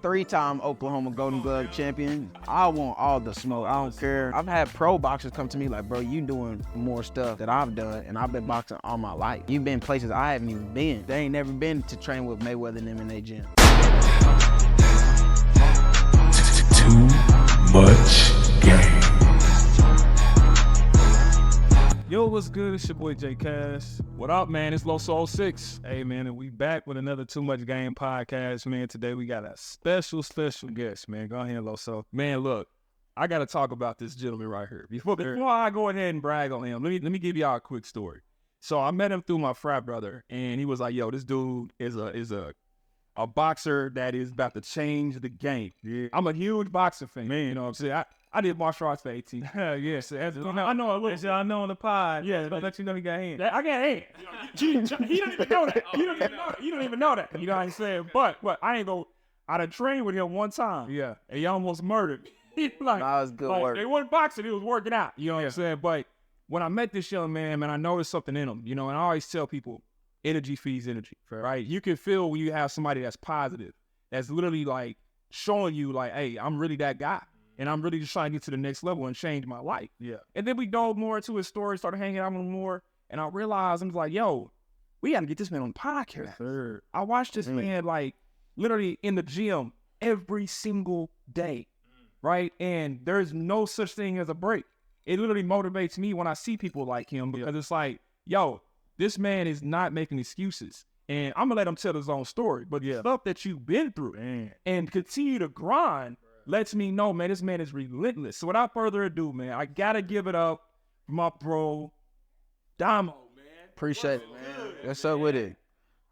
3-time Oklahoma Golden Glove champion. I want all the smoke. I don't care. I've had pro boxers come to me like, bro, you doing more stuff that I've done, and I've been boxing all my life. You've been places I haven't even been. They ain't never been to train with Mayweather and them in their gym. Too much game. Yo, what's good? It's your boy J Cash. What up, man? It's Loso 06. Hey, man, and we back with another Too Much Game podcast, man. Today we got a special guest, man. Go ahead, Loso. Man, look, I got to talk about this gentleman right here. Before I go ahead and brag on him, let me give y'all a quick story. So I met him through my frat brother, and he was like, yo, this dude is a boxer that is about to change the game. Yeah. I'm a huge boxing fan, man. You know what I'm saying? I did martial arts for 18. Yes, I know a little. I know on the pod. Yeah, but let you know he got hands. I got hands. He don't even know that. You don't even know that. You know what I'm saying? But I ain't go. I done trained with him one time. Yeah, and he almost murdered me. Like, that was good work. It wasn't boxing. It was working out. You know what I'm saying? But when I met this young man, I noticed something in him. You know, and I always tell people, energy feeds energy. Right? You can feel when you have somebody that's positive, that's literally like showing you like, hey, I'm really that guy. And I'm really just trying to get to the next level and change my life. Yeah. And then we dove more into his story, started hanging out with him more. And I realized, I'm like, yo, we got to get this man on the podcast. Yes, sir. I watched this man like literally in the gym every single day. Right? And there's no such thing as a break. It literally motivates me when I see people like him because it's like, yo, this man is not making excuses. And I'm going to let him tell his own story. But the stuff that you've been through and continue to grind lets me know, man, this man is relentless. So without further ado, man, I got to give it up for my bro, Damo, man. Appreciate it, man. What's up with it?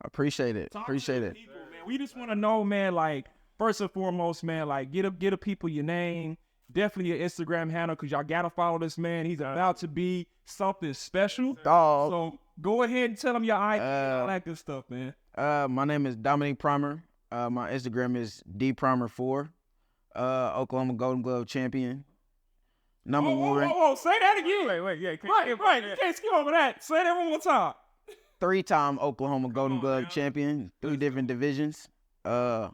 I appreciate it. Appreciate it. People, man. We just want to know, man, like, first and foremost, man, like, get a people your name, definitely your Instagram handle, because y'all got to follow this man. He's about to be something special. Dog. So go ahead and tell him your ID, all that good stuff, man. My name is Dominic Primer. My Instagram is dprimer4. Oklahoma Golden Glove champion. Number one. Whoa, say that again. Wait, yeah. Right. You can't skip over that. Say that one more time. 3-time Oklahoma Golden Glove champion, 3 different divisions. I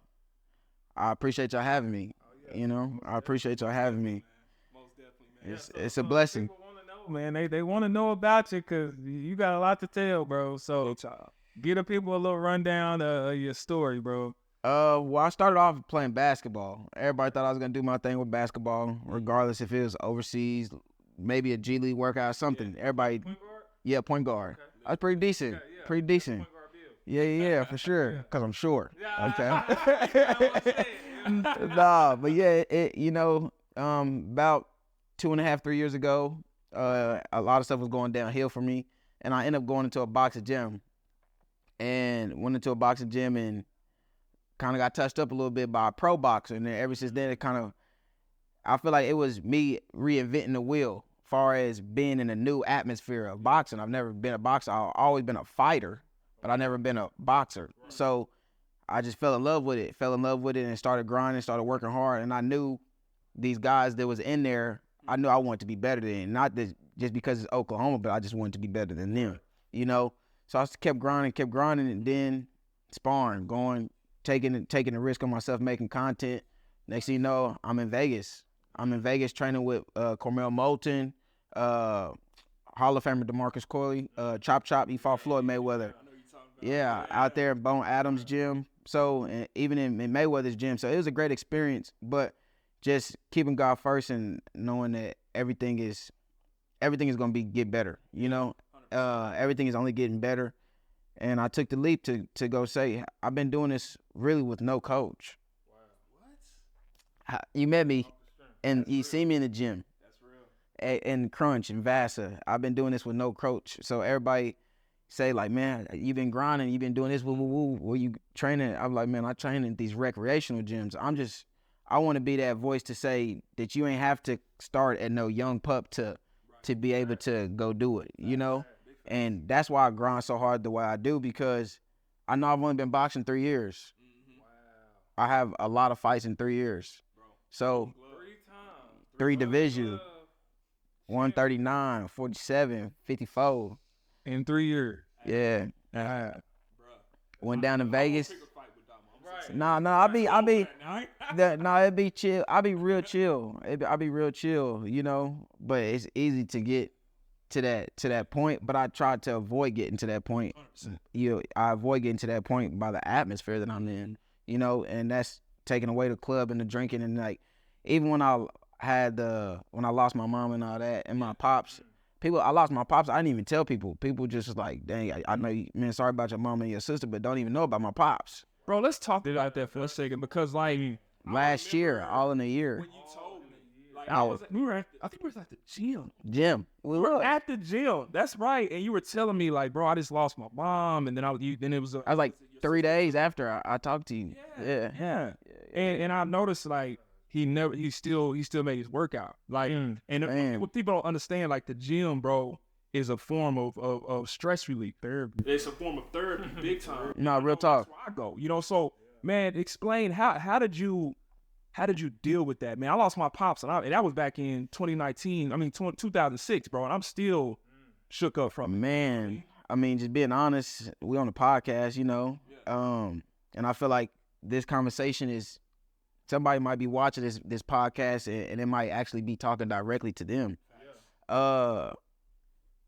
appreciate y'all having me. You know, I appreciate y'all having me. Most definitely, man. It's a blessing. People want to know, man. They want to know about you because you got a lot to tell, bro. So give the people a little rundown of your story, bro. Well, I started off playing basketball. Everybody thought I was gonna do my thing with basketball, regardless if it was overseas, maybe a G League workout, something. Everybody, point guard? Point guard. Okay. I was pretty decent. Okay, pretty decent. Yeah, for sure. Cause I'm short. Okay. Nah, but yeah, about 2.5, 3 years ago, a lot of stuff was going downhill for me, and I ended up going into a boxing gym, and kind of got touched up a little bit by a pro boxer, and then ever since then, I feel like it was me reinventing the wheel as far as being in a new atmosphere of boxing. I've never been a boxer. I've always been a fighter, but I've never been a boxer. So I just fell in love with it and started grinding, started working hard, and I knew these guys that was in there, I knew I wanted to be better than, not that just because it's Oklahoma, but I just wanted to be better than them, you know? So I just kept grinding, and then sparring, taking the risk on myself, making content. Next thing you know, I'm in Vegas training with Cormel Moulton, Hall of Famer DeMarcus Corley, Chop, he fought Floyd Mayweather. Yeah, out there in Bone Adams' gym. So even in Mayweather's gym. So it was a great experience, but just keeping God first and knowing that everything is gonna get better. You know, everything is only getting better. And I took the leap to go say, I've been doing this really with no coach. Wow. What? You met me, and you see me in the gym. That's real. In Crunch, in Vasa. I've been doing this with no coach. So everybody say, like, man, you've been grinding, you've been doing this, where you training? I'm like, man, I train in these recreational gyms. I want to be that voice to say that you ain't have to start at no young pup to be able to go do it, you know? And that's why I grind so hard the way I do, because I know I've only been boxing 3 years. Wow. I have a lot of fights in 3 years. So 3 divisions, 139, 47, 54. In 3 years. Yeah. Went down to Vegas. It'd be chill. I'll be real chill. I'll be real chill, you know. But it's easy to get to that point. But I try to avoid getting to that point. 100%. I avoid getting to that point by the atmosphere that I'm in, you know, and that's taking away the club and the drinking and like even when I lost my mom and all that and my pops. I lost my pops. I didn't even tell people. People just was like, dang, I know you, man, sorry about your mom and your sister, but don't even know about my pops. Bro, let's talk about that for a second because, like, Last year, all in a year. when you told me, like, I think we were at the gym. Gym. We were at the gym. That's right. And you were telling me, like, bro, I just lost my mom, and then then it was. I was like 3 days after I talked to you. Yeah. And I noticed like he still made his workout. Like, and what people don't understand, like the gym, bro, is a form of stress relief therapy. It's a form of therapy, big time. No, real talk. That's where I go. You know, so man, explain how did you deal with that, man? I lost my pops, and that was back in 2019. I mean, 2006, bro, and I'm still shook up from it. Man, I mean, just being honest, we on the podcast, you know, and I feel like this conversation is somebody might be watching this podcast and it might actually be talking directly to them.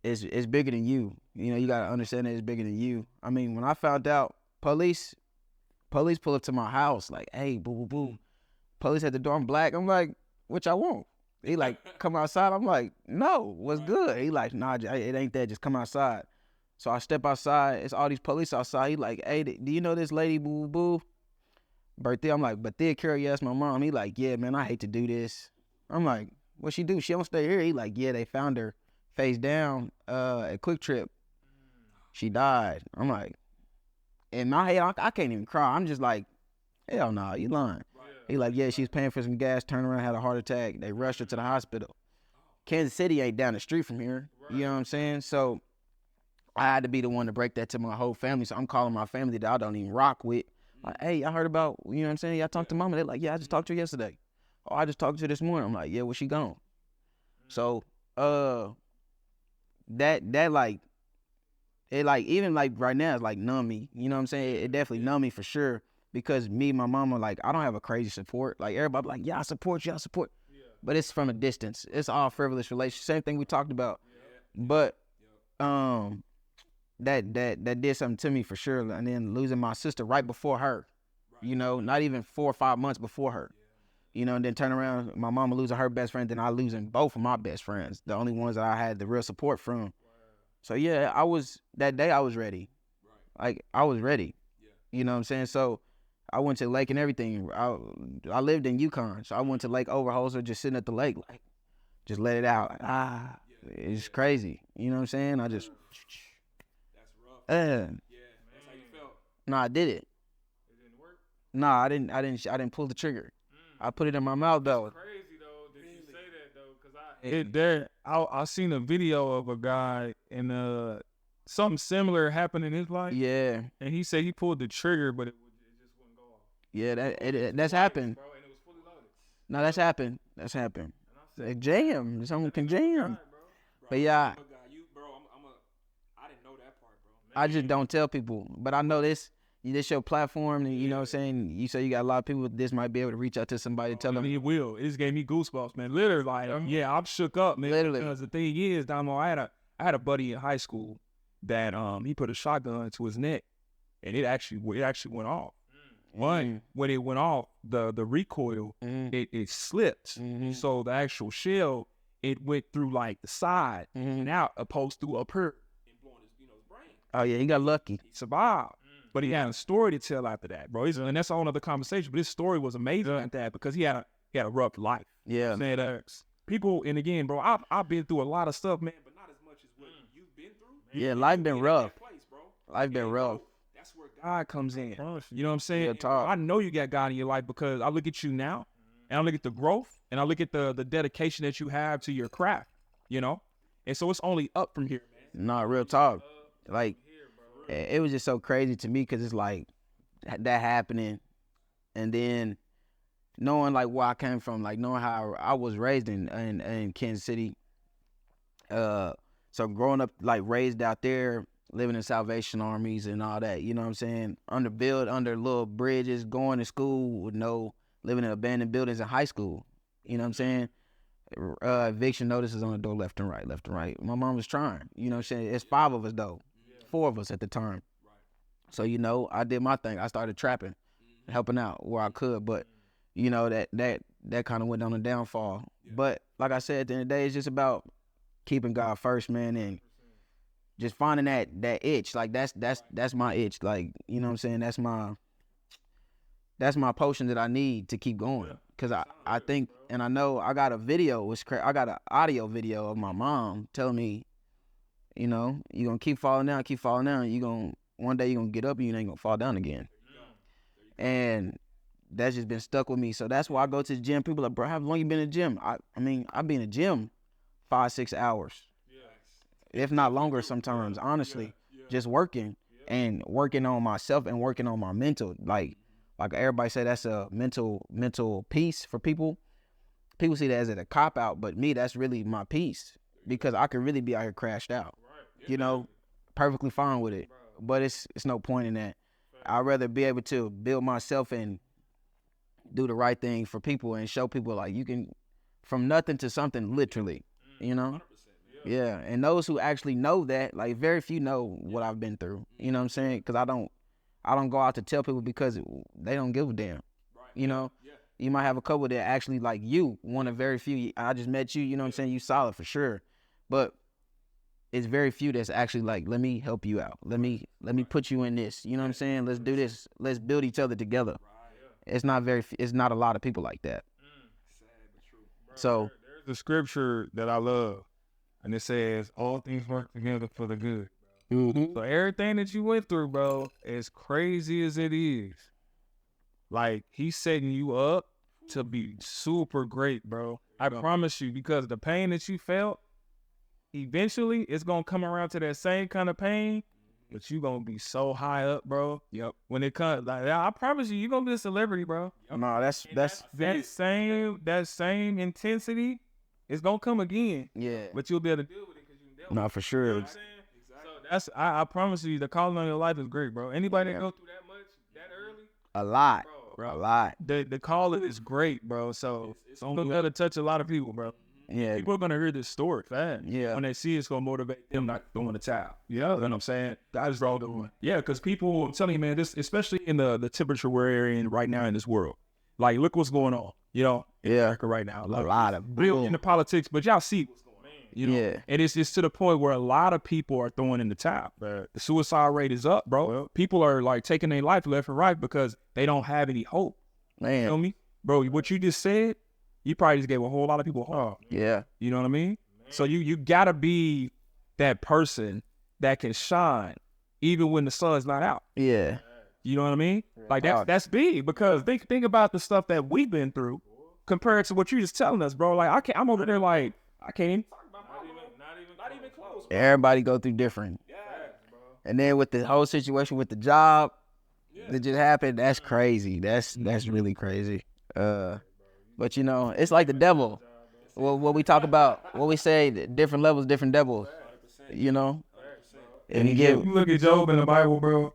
It's bigger than you. You know, you gotta understand that it's bigger than you. I mean, when I found out, police pull up to my house like, hey, boo boo boo. Police at the door. I'm black. I'm like, what y'all want? He like, come outside. I'm like, no, what's good? He like, nah, it ain't that. Just come outside. So I step outside. It's all these police outside. He like, hey, do you know this lady, boo boo boo? Birthday. I'm like, but they'll carry you. That's my mom. He like, yeah, man, I hate to do this. I'm like, what she do? She don't stay here. He like, yeah, they found her face down at Quick Trip. She died. I'm like, in my head, I can't even cry. I'm just like, hell no, you lying. He like, yeah, she was paying for some gas, turned around, had a heart attack. They rushed her to the hospital. Kansas City ain't down the street from here. You know what I'm saying? So I had to be the one to break that to my whole family. So I'm calling my family that I don't even rock with. Like, hey, I heard about, you know what I'm saying? Y'all talked to mama. They're like, yeah, I just talked to her yesterday. Oh, I just talked to her this morning. I'm like, yeah, where she gone? So, that like, it like, even like right now, it's like numb me. You know what I'm saying? It definitely numb me for sure. Because me and my mama, like, I don't have a crazy support. Like, everybody like, yeah, I support you, But it's from a distance. It's all frivolous relations. Same thing we talked about. But, that did something to me for sure. And then losing my sister right before her, you know, not even 4 or 5 months before her, you know, and then turn around, my mama losing her best friend, then I losing both of my best friends, the only ones that I had the real support from. So yeah, that day I was ready. Like, I was ready, you know what I'm saying? So I went to the lake and everything. I lived in Yukon, so I went to Lake Overholser, just sitting at the lake, like, just let it out. It's crazy, you know what I'm saying? I just... That's rough. That's how you felt. Nah, I did it. It didn't work? Nah, I didn't pull the trigger. I put it in my mouth though. It's crazy though. Did you say that though? Cause I seen a video of a guy and something similar happened in his life. Yeah. And he said he pulled the trigger, but it just wouldn't go off. Yeah, that's happened. Bro, and it was fully loaded. No, that's happened. That's happened. Like, jam. Someone can jam. But yeah. I didn't know that part, bro. I just don't tell people. But I know this your platform, and you know what I'm saying? You say you got a lot of people, this might be able to reach out to somebody, tell them. It will. It just gave me goosebumps, man. Literally, like, I'm shook up, man. Literally. Because the thing is, Damo, I had a buddy in high school that he put a shotgun to his neck, and it actually went off. When it went off, the recoil, it slipped. So the actual shell, it went through like the side and out, opposed to up here and blowing his brain. Oh yeah, he got lucky. He survived. But he had a story to tell after that, bro. And that's a whole other conversation. But his story was amazing at that because he had a rough life. Yeah. People, and again, bro, I've been through a lot of stuff, man, but not as much as what you've been through. Yeah, life been rough. Life been rough. That's where God comes in. You know what I'm saying? Talk. I know you got God in your life because I look at you now, and I look at the growth, and I look at the dedication that you have to your craft, you know? And so it's only up from here, man. Nah, real talk. Like, it was just so crazy to me because it's like that happening, and then knowing like where I came from, like knowing how I was raised in Kansas City. So growing up, like raised out there, living in Salvation Armies and all that. You know what I'm saying? Under little bridges, going to school with living in abandoned buildings in high school. You know what I'm saying? Eviction notices on the door left and right, left and right. My mom was trying. You know what I'm saying? It's 5 of us though, 4 of us at the time. So I did my thing. I started trapping, helping out where I could. But that kind of went on the downfall. But like I said, at the end of the day, it's just about keeping God first, man, and just finding that itch. Like that's my itch. Like, you know what I'm saying? That's my potion that I need to keep going. Cause I think, and I know I got a video. I got an audio video of my mom telling me, you gonna keep falling down. One day you're gonna get up and you ain't gonna fall down again. And that's just been stuck with me. So that's why I go to the gym. People are like, bro, how long you been in the gym? I mean, I've been in the gym 5-6 hours, if not longer sometimes, honestly, just working and working on myself and working on my mental. Like everybody say that's a mental peace for people. People see that as a cop out, but me, that's really my peace, because I could really be out here crashed out, perfectly fine with it. But it's no point in that. I'd rather be able to build myself and do the right thing for people and show people like you can from nothing to something, literally, Yeah. And those who actually know that, like very few know what I've been through. You know what I'm saying? Because I don't go out to tell people because they don't give a damn. You might have a couple that actually like you, one of very few. I just met you, you know what I'm saying? You solid for sure. But it's very few that's actually like, let me help you out. Let me put you in this. You know what I'm saying? Let's do this. Let's build each other together. It's not a lot of people like that. So there's a scripture that I love, and it says, all things work together for the good. So everything that you went through, bro, as crazy as it is, like he's setting you up to be super great, bro. I promise you, because the pain that you felt, eventually it's gonna come around to that same kind of pain, but you gonna be so high up, bro. When it comes, like, I promise you, gonna be a celebrity, bro. No, that's that same intensity is gonna come again. Yeah. But you'll be able to deal with it because you dealt with it. No, for sure. You know what I'm saying? So I promise you, the calling on your life is great, bro. Anybody that go through that much that early, a lot, bro. A lot. The calling is great, bro. So it's gonna be able to touch a lot of people, bro. Yeah. People are gonna hear this story, fast. Yeah. When they see it's gonna motivate them not throwing the towel. You know what I'm saying? That is all doing. Yeah, because people, I'm telling you, man, this, especially in the temperature we're in right now in this world. Like, look what's going on. In America right now. A lot of real into politics, but y'all see what's going on. Yeah. And it's to the point where a lot of people are throwing in the towel. The suicide rate is up, bro. Well, people are like taking their life left and right because they don't have any hope. Man. You feel me? Bro, what you just said, you probably just gave a whole lot of people hope. Yeah. You know what I mean? Man. So you gotta be that person that can shine even when the sun's not out. Yeah. You know what I mean? Like that's big, because think about the stuff that we've been through compared to what you just telling us, bro. Like I'm over there like I can't even talk about not even close. Bro. Everybody go through different. Yeah, bro. And then with the whole situation with the job that just happened, that's crazy. That's really crazy. But it's like the devil. Well, what we talk about, what we say, different levels, different devils. And you look at Job in the Bible, bro.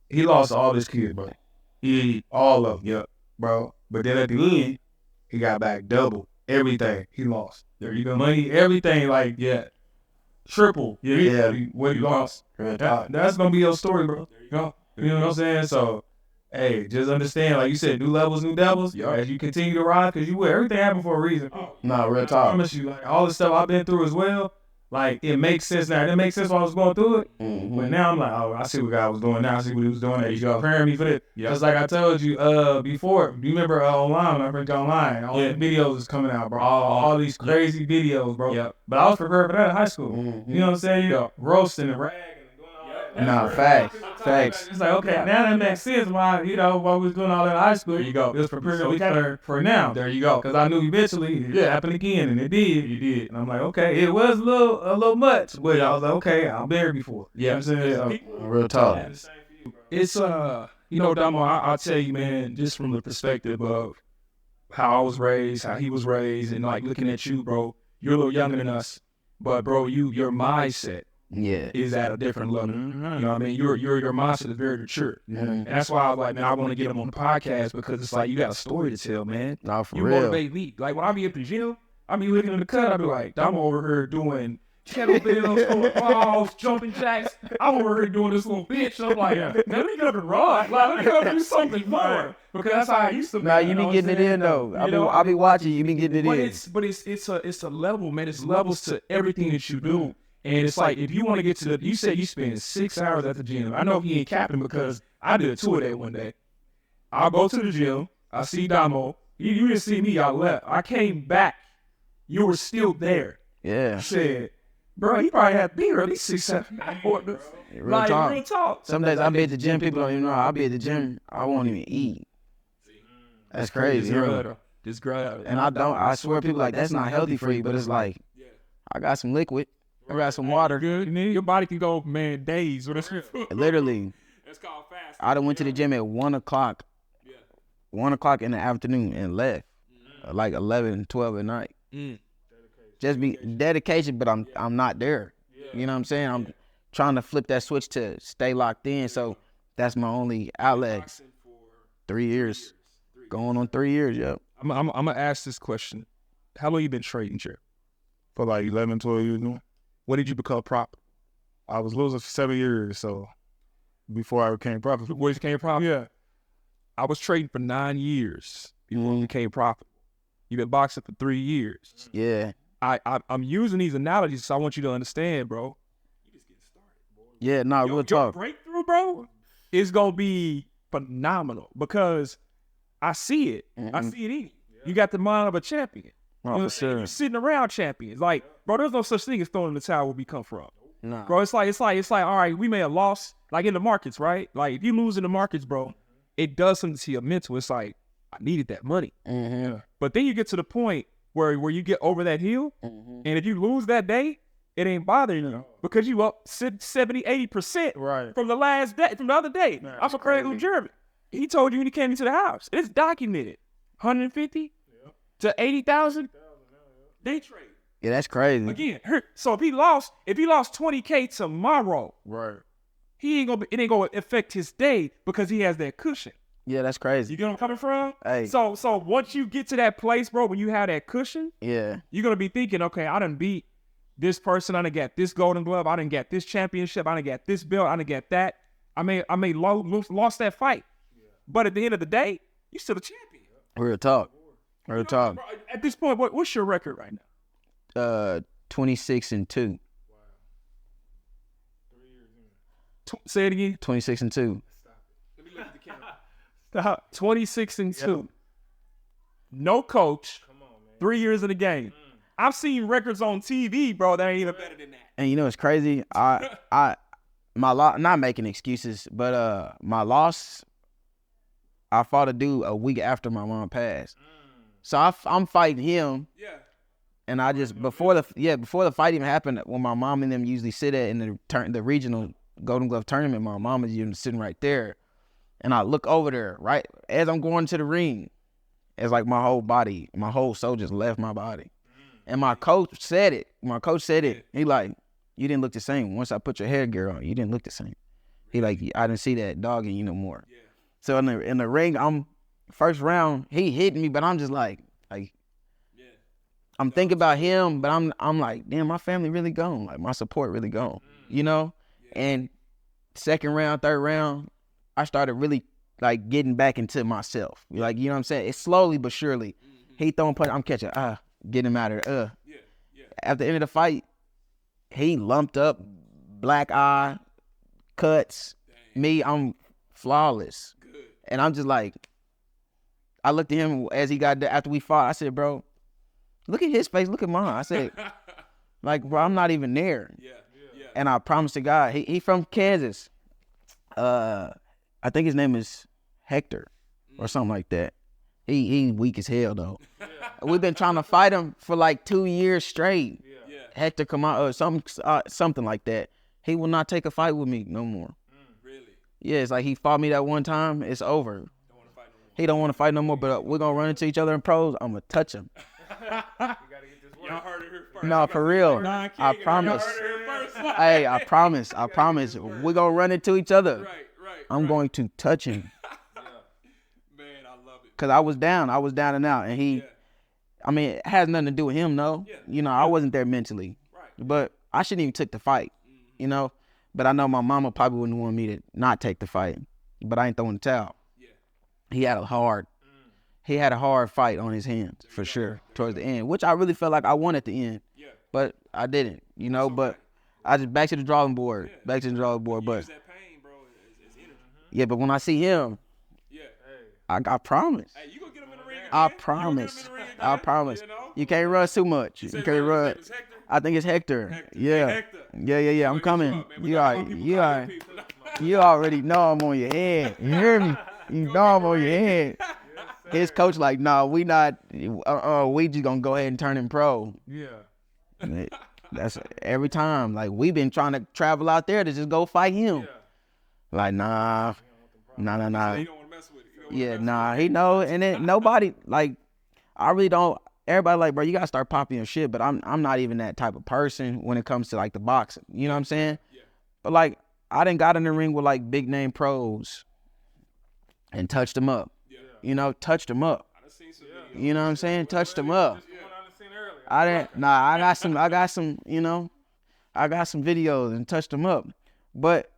He lost all his kids, bro. All of them, bro. But then at the end, he got back double everything he lost. There you go, money, everything, like triple. What he lost. That's gonna be your story, bro. There you go. You know what I'm saying? So. Hey, just understand, like you said, new levels, new devils. As you continue to rise, because everything happened for a reason. Real talk. I promise you, like all the stuff I've been through as well, like it makes sense now. It didn't make sense while I was going through it, but now I'm like, oh, I see what God was doing now. I see what He was doing. He's preparing me for this. Just like I told you before. Do you remember online? When I went online, all the videos is coming out, bro. All these crazy videos, bro. But I was prepared for that in high school. You know what I'm saying? Roasting and ragging. Facts. It's like, okay, now that makes sense why we was doing all that in high school. There you go. It was preparing for now. There you go. Because I knew eventually it happened again, and it did. You did. And I'm like, okay, it was a little much, but I was like, okay, I've been here before. You know what I'm saying? So, real talk. It's, Damo, I'll tell you, man, just from the perspective of how I was raised, how he was raised, and like looking at you, bro, you're a little younger than us, but bro, your mindset Yeah. is at a different level. You know what I mean? Your mindset is very mature. And that's why I was like, man, I want to get him on the podcast because it's like you got a story to tell, man. Nah, for You real. motivate me. Like when I be at the gym, I be looking in the cut, I be like, I'm over here doing kettlebells, throwing balls, jumping jacks. I'm over here doing this little bitch. I'm like, man, let me get up and run. Like, let me go do something more. Because that's how I used to be. Nah, you be getting it in though. I be watching you be getting it in. But it's a level, man. It's levels to everything that you do. And it's like, if you want to get to you said you spend 6 hours at the gym. I know he ain't capping because I did a tour day one day. I'll go to the gym. I see Damo. You didn't see me. I left. I came back. You were still there. Yeah. I said, bro, he probably had to be here at least 6, 7 hours. Real talk. Real talk. Some days I be at the gym, people don't even know. I be at the gym, I won't even eat. That's crazy. Just grab. And I swear people like, that's not healthy for you, but it's like, I got some liquid. I got some water. Good. Your body can go, man, days with this. Literally. It's called fast. I done went to the gym at 1 o'clock. 1 o'clock in the afternoon and left. Like 11, 12 at night. Just be dedication, but I'm not there. You know what I'm saying? I'm trying to flip that switch to stay locked in. So that's my only outlet. 3 years. Going on 3 years, yep. I'm gonna ask this question. How long you been trading, Jer? For like 11, 12 years now. When did you become prop? I was losing for 7 years, so before I became profitable. Before you became prop? Yeah. I was trading for 9 years before I became profitable. You've been boxing for 3 years. Yeah. I'm using these analogies so I want you to understand, bro. You just getting started. Yeah, no, real Your talk. breakthrough, bro, is gonna be phenomenal because I see it. I see it in you. You got the mind of a champion. Oh, for sure. You're sitting around champions. Like, bro, there's no such thing as throwing in the towel where we come from. Nah. Bro, it's like, all right, we may have lost, like in the markets, right? Like, if you lose in the markets, bro, it does something to your mental. It's like, I needed that money. Mm-hmm. But then you get to the point where you get over that hill, and if you lose that day, it ain't bothering you because you up 70, 80% Right. from the last day, from the other day. I'm a Craig German. He told you when he came into the house. It's documented. 150 to 80,000 day trade. Yeah, that's crazy. Again, so if he lost $20K tomorrow, Right. it ain't gonna affect his day because he has that cushion. Yeah, that's crazy. You get where I'm coming from? Hey. So once you get to that place, bro, when you have that cushion, Yeah. you're gonna be thinking, okay, I done beat this person, I done got this golden glove, I done got this championship, I done got this belt, I done got that. I may lost that fight. But at the end of the day, you still a champion. Real talk. Real talk. Bro, at this point, what's your record right now? 26-2. Say it again. 26-2. Let me look at the camera. Stop. 26-2. No coach. 3 years in the game. I've seen records on TV, bro, that ain't even better than that. And you know what's crazy? Not making excuses, but my loss, I fought a dude a week after my mom passed. So I'm fighting him. Yeah. And I just before the fight even happened, when my mom and them usually sit at in the regional Golden Glove tournament, my mom is even sitting right there, and I look over there right as I'm going to the ring. It's like my whole soul just left my body, and my coach said it. He like, you didn't look the same once I put your headgear on. You didn't look the same. He like, I didn't see that dog in you no more. Yeah. So in the ring, first round he hit me, but I'm just like. I'm thinking about him, but I'm like, damn, my family really gone. Like, my support really gone, you know? And second round, third round, I started really, like, getting back into myself. Like, you know what I'm saying? It's slowly but surely. He throwing punch, I'm catching, get him out of there, At the end of the fight, he lumped up, black eye, cuts. Dang. Me, I'm flawless. Good. And I'm just like, I looked at him as he got there after we fought. I said, bro, look at his face. Look at mine. I said, like, bro, I'm not even there. Yeah. And I promised to God, he from Kansas. I think his name is Hector or something like that. He weak as hell though. Yeah. We've been trying to fight him for like 2 years straight. Yeah. Hector come out something like that. He will not take a fight with me no more. Really? Yeah, it's like he fought me that one time. It's over. He don't want to fight no more. But we're gonna run into each other in pros. I'm gonna touch him. You gotta get this work. Y'all heard it here No, for real. I promise. Hey, I promise. We're gonna run into each other. Right. I'm going to touch him. Man, I love it. Cause I was down and out, and he. I mean, it has nothing to do with him, no. Yeah. You know, I wasn't there mentally. Right. But I shouldn't even took the fight. You know. But I know my mama probably wouldn't want me to not take the fight. But I ain't throwing the towel. Yeah. He had a hard fight on his hands for sure towards the end, which I really felt like I won at the end. Yeah. But I didn't, you know. But I just back to the drawing board. But Use that pain, bro, as energy. yeah, but when I see him, Yeah. I promise. Hey, you gonna get him in the ring again? I promise. I promise. You know? You can't run too much. You can't run. His Hector? I think it's Hector. Hector. Yeah. Hector. Yeah. I'm coming. Man, we You got alright. more people You calling alright. people. You already know I'm on your head. You hear me? You know I'm on your head. His coach like, nah, we not. We just gonna go ahead and turn him pro. Yeah. That's every time. Like we been trying to travel out there to just go fight him. Yeah. Like nah. He don't want to mess with it. Yeah, nah, he know, and then nobody like, I really don't. Everybody like, bro, you gotta start popping your shit, but I'm not even that type of person when it comes to like the boxing. You know what I'm saying? Yeah. But like, I done got in the ring with like big name pros, and touched them up. Yeah. You know, touched them up. I done seen some videos. You know what I'm saying? Touched them up. Yeah. I didn't. Nah, I got some. You know, I got some videos and touched them up, but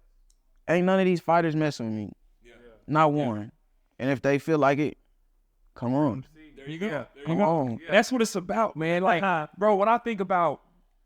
ain't none of these fighters messing with me. Yeah. Not one. And if they feel like it, come on. There you go. There you Come go. on. That's what it's about, man. Like, bro, when I think about,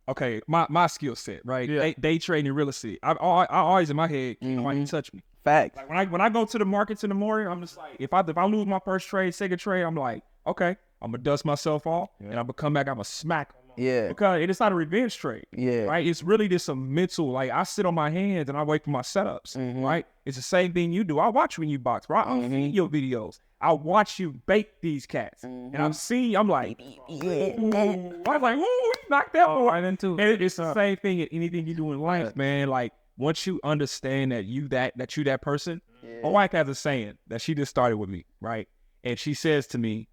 okay, my skill set, right? Yeah. Day trading and real estate. I always in my head, nobody can touch me. Facts. Like when I go to the markets in the morning, I'm just like, if I lose my first trade, second trade, I'm like, okay, I'm gonna dust myself off, and I'm gonna come back, I'm gonna smack 'em. Yeah. Because it's not a revenge trade. Yeah. Right? It's really just a mental, like I sit on my hands and I wait for my setups. Right? It's the same thing you do. I watch when you box, bro. I see your videos. I watch you bake these cats. And I'm like, ooh. I was like, ooh, he knocked that one. Right into And it's the same thing in anything you do in life, man. Like once you understand that you that person, my wife has a saying that she just started with me, right? And she says to me,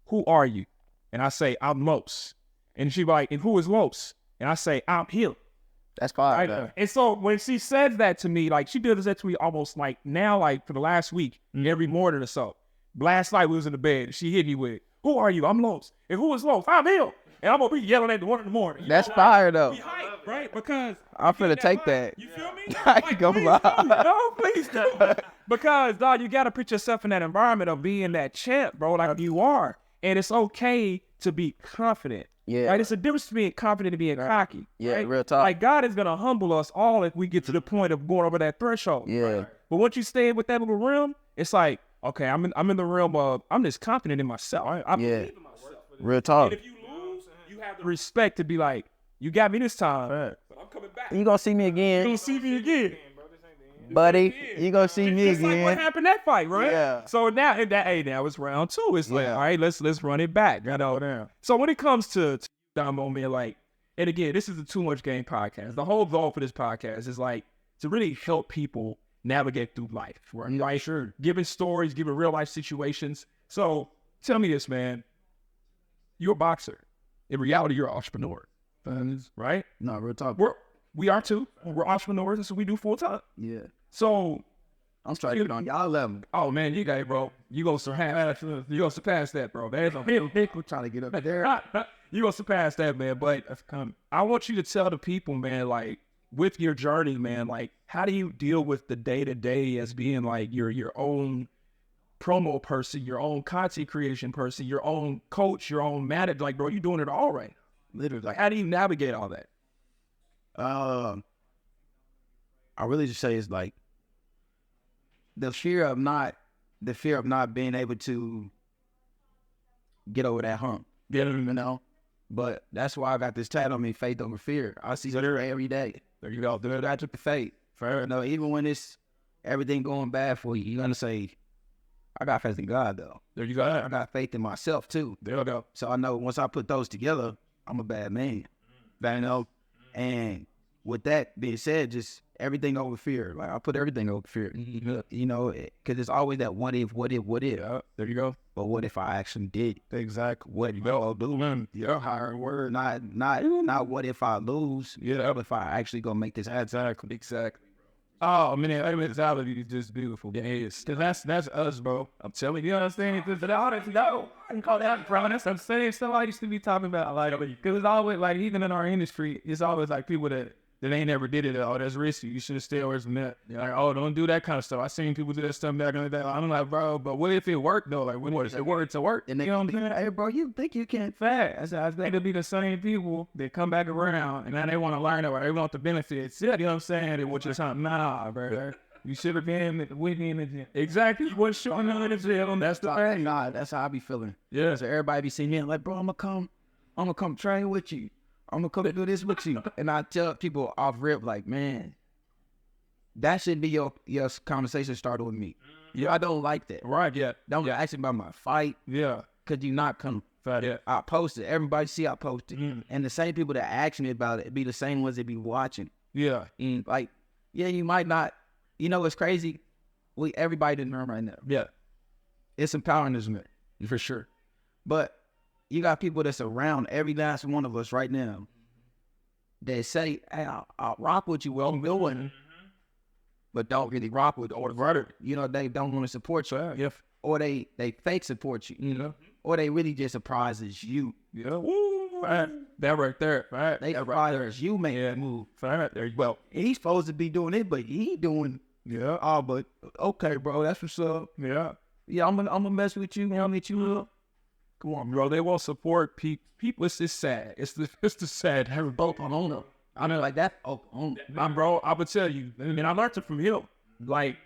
"Who are you?" And I say, "I'm Los." And she be like, "And who is Los?" And I say, "I'm him." That's fine. Right? Though. And so when she says that to me, like she does that to me almost like now, like for the last week, every morning or so. Last night we was in the bed. She hit me with, "Who are you?" "I'm Los." "And who is Los?" "I'm him." And I'm gonna be yelling at the 1 in the morning. You That's know, fire like, though. be hype, right? Because I'm finna you get take vibe. that. You feel me? I ain't gonna please lie. do. No, please do. Because dog, you gotta put yourself in that environment of being that champ, bro. Like you are, and it's okay to be confident. Yeah. Right? It's a difference between being confident and being cocky. Yeah, right? real talk. Like God is gonna humble us all if we get to the point of going over that threshold. Yeah. Right? But once you stay with that little realm, it's like, okay, I'm in the realm of I'm just confident in myself. I believe in myself. Real talk. And if you lose, you have the respect to be like, you got me this time, but I'm coming back. You gonna see me You again, gonna see me again, buddy. You gonna see me just like what again. happened that fight, right? Yeah. So now, now it's round 2. It's like, Yeah. all right, let's run it back. You know? So when it comes to Damo, man, like, and again, this is a Too Much Game podcast. The whole goal for this podcast is like to really help people navigate through life, right? Like, sure, giving stories, giving real life situations. So tell me this, man. You're a boxer. In reality, you're an entrepreneur, right? No, real talk. We are too. We're entrepreneurs. That's what we do full time. Yeah. So, I'm striking on y'all level. oh man, you got it, bro. You gonna surpass that, bro. There's a hill. We're trying to get up there. You gonna surpass that, man. But I want you to tell the people, man, like with your journey, man, like how do you deal with the day to day as being like your own promo person, your own content creation person, your own coach, your own manager? Like, bro, you doing it all right. Literally. Like, how do you navigate all that? I really just say it's like the fear of not being able to get over that hump. Yeah, You know? But that's why I got this tat on me, faith over fear. I see it every day. there you go. I took the faith. You know, even when it's everything going bad for you, you're gonna say, I got faith in God though. There you go. I got faith in myself too. There you go. So I know once I put those together, I'm a bad man. You know? And with that being said, just everything over fear. Like I put everything over fear. You know, because it's always that what if. Yeah, there you go. But what if I actually did? Exactly. What if I'll do? Yeah, higher word. Not what if I lose? Yeah. What if I actually gonna make this happen? Exactly. Oh man, that mentality is just beautiful. Yeah, it is. Cause that's us, bro. I'm telling you, know what I'm saying? It's the audience, no, I can call that promise. I'm saying stuff I used to be talking about, like, cause it's always like, even in our industry, it's always like people that ain't never did it. Oh, that's risky. You should stay away from that. You're like, oh, don't do that kind of stuff. I seen people do that stuff back in the day. I'm like, bro, but what if it worked though? Like, what if it worked to work? And they, you know what I'm saying? hey, bro, you think you can't? Fast. I think it'll be the same people that come back around and now they want to learn it, or they want the benefits. Yeah, you know what I'm saying? They want your time. Nah, bro. You should have been with me in the gym. Exactly. You wasn't showing up in the gym. That's the thing. Nah, that's how I be feeling. Yeah. So everybody be seeing me like, bro, I'm gonna come train with you. I'm gonna come do this with you. And I tell people off rip, like, man, that should be your conversation starter with me. Yeah, I don't like that. Right, yeah. Don't ask me about my fight. Yeah. Could you not come? Yeah. I posted. Everybody see I posted. And the same people that ask me about it be the same ones that be watching. Yeah. And like, yeah, you might not. You know what's crazy? Everybody didn't learn right now. Yeah. It's empowering, isn't it? For sure. But you got people that's around every last one of us right now that say, hey, I'll rock with you, well, I'm going, but don't really rock with or brother. You know, they don't want to support you. Yeah. Or they fake support you, you know? Or they really just surprises you. Yeah. Woo. Right. That right there. Right. They surprise you make that move. Right there. Well, he's supposed to be doing it, but he doing, yeah. Oh, but okay, bro, that's what's up. Yeah. Yeah, I'm gonna mess with you. I'll meet you up. Come on, bro. They won't support people. It's just sad. It's the sad. Have both on them. I mean, like that. Bro, I would tell you. I mean, I learned it from him. Like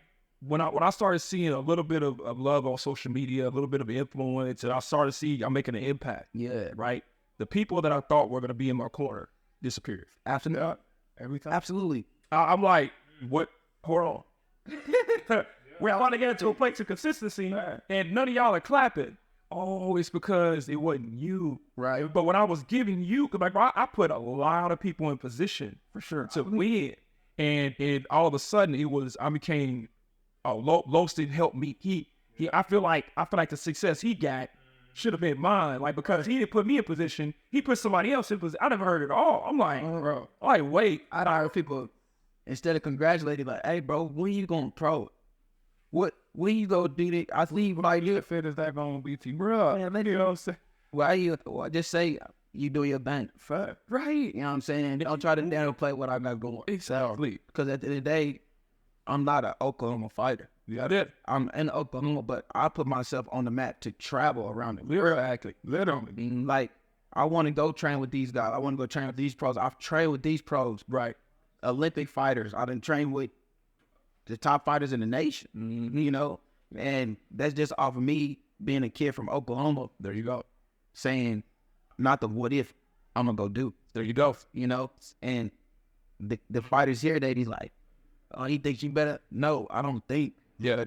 when I started seeing a little bit of love on social media, a little bit of influence, and I started to see I'm making an impact. Yeah. Right. The people that I thought were gonna be in my corner disappeared. Absolutely. Every time. Absolutely. I'm like, what? Hold on. Well, I want to get into a place of consistency, and none of y'all are clapping. Oh, it's because it wasn't you, right? But when I was giving you, like, I put a lot of people in position for sure to win, and all of a sudden I became Loston helped me. I feel like the success he got should have been mine, like, because he didn't put me in position, he put somebody else in position. I never heard it all. I'm like, bro, wait. I'd heard people instead of congratulating, like, hey, bro, when you going pro? When you go do that? I leave right here. Fit is that gonna be to you, bro? Man, you know what I'm saying? Well, just say you do your thing. Fact. Right. You know what I'm saying? Don't try to downplay what I got going. Exactly. Because at the end of the day, I'm not an Oklahoma fighter. Yeah, I did. I'm in Oklahoma, but I put myself on the map to travel around it. Literally. Like, I want to go train with these guys. I want to go train with these pros. I've trained with these pros. Right. Olympic fighters. I done trained with the top fighters in the nation, you know? And that's just off of me being a kid from Oklahoma. There you go. Saying, not the what if, I'm going to go do. There you go. You know? And the fighters here, they be like, oh, he thinks you better? No, I don't think. Yeah.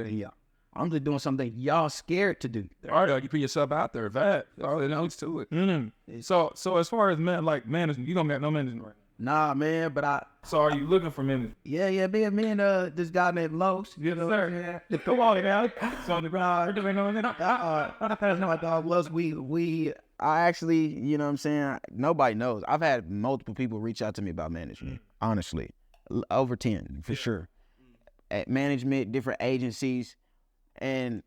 I'm just doing something y'all scared to do. All right, you put yourself out there. That all it knows to it. So as far as management, you don't got no management right now. Nah, man, but So are you looking for management? Yeah, me and this guy named Los. Yes, sir. Yeah. Come on, man. So on the ground. My dog Los. I actually, you know what I'm saying? Nobody knows. I've had multiple people reach out to me about management. Honestly, over 10 for sure. At management, different agencies, and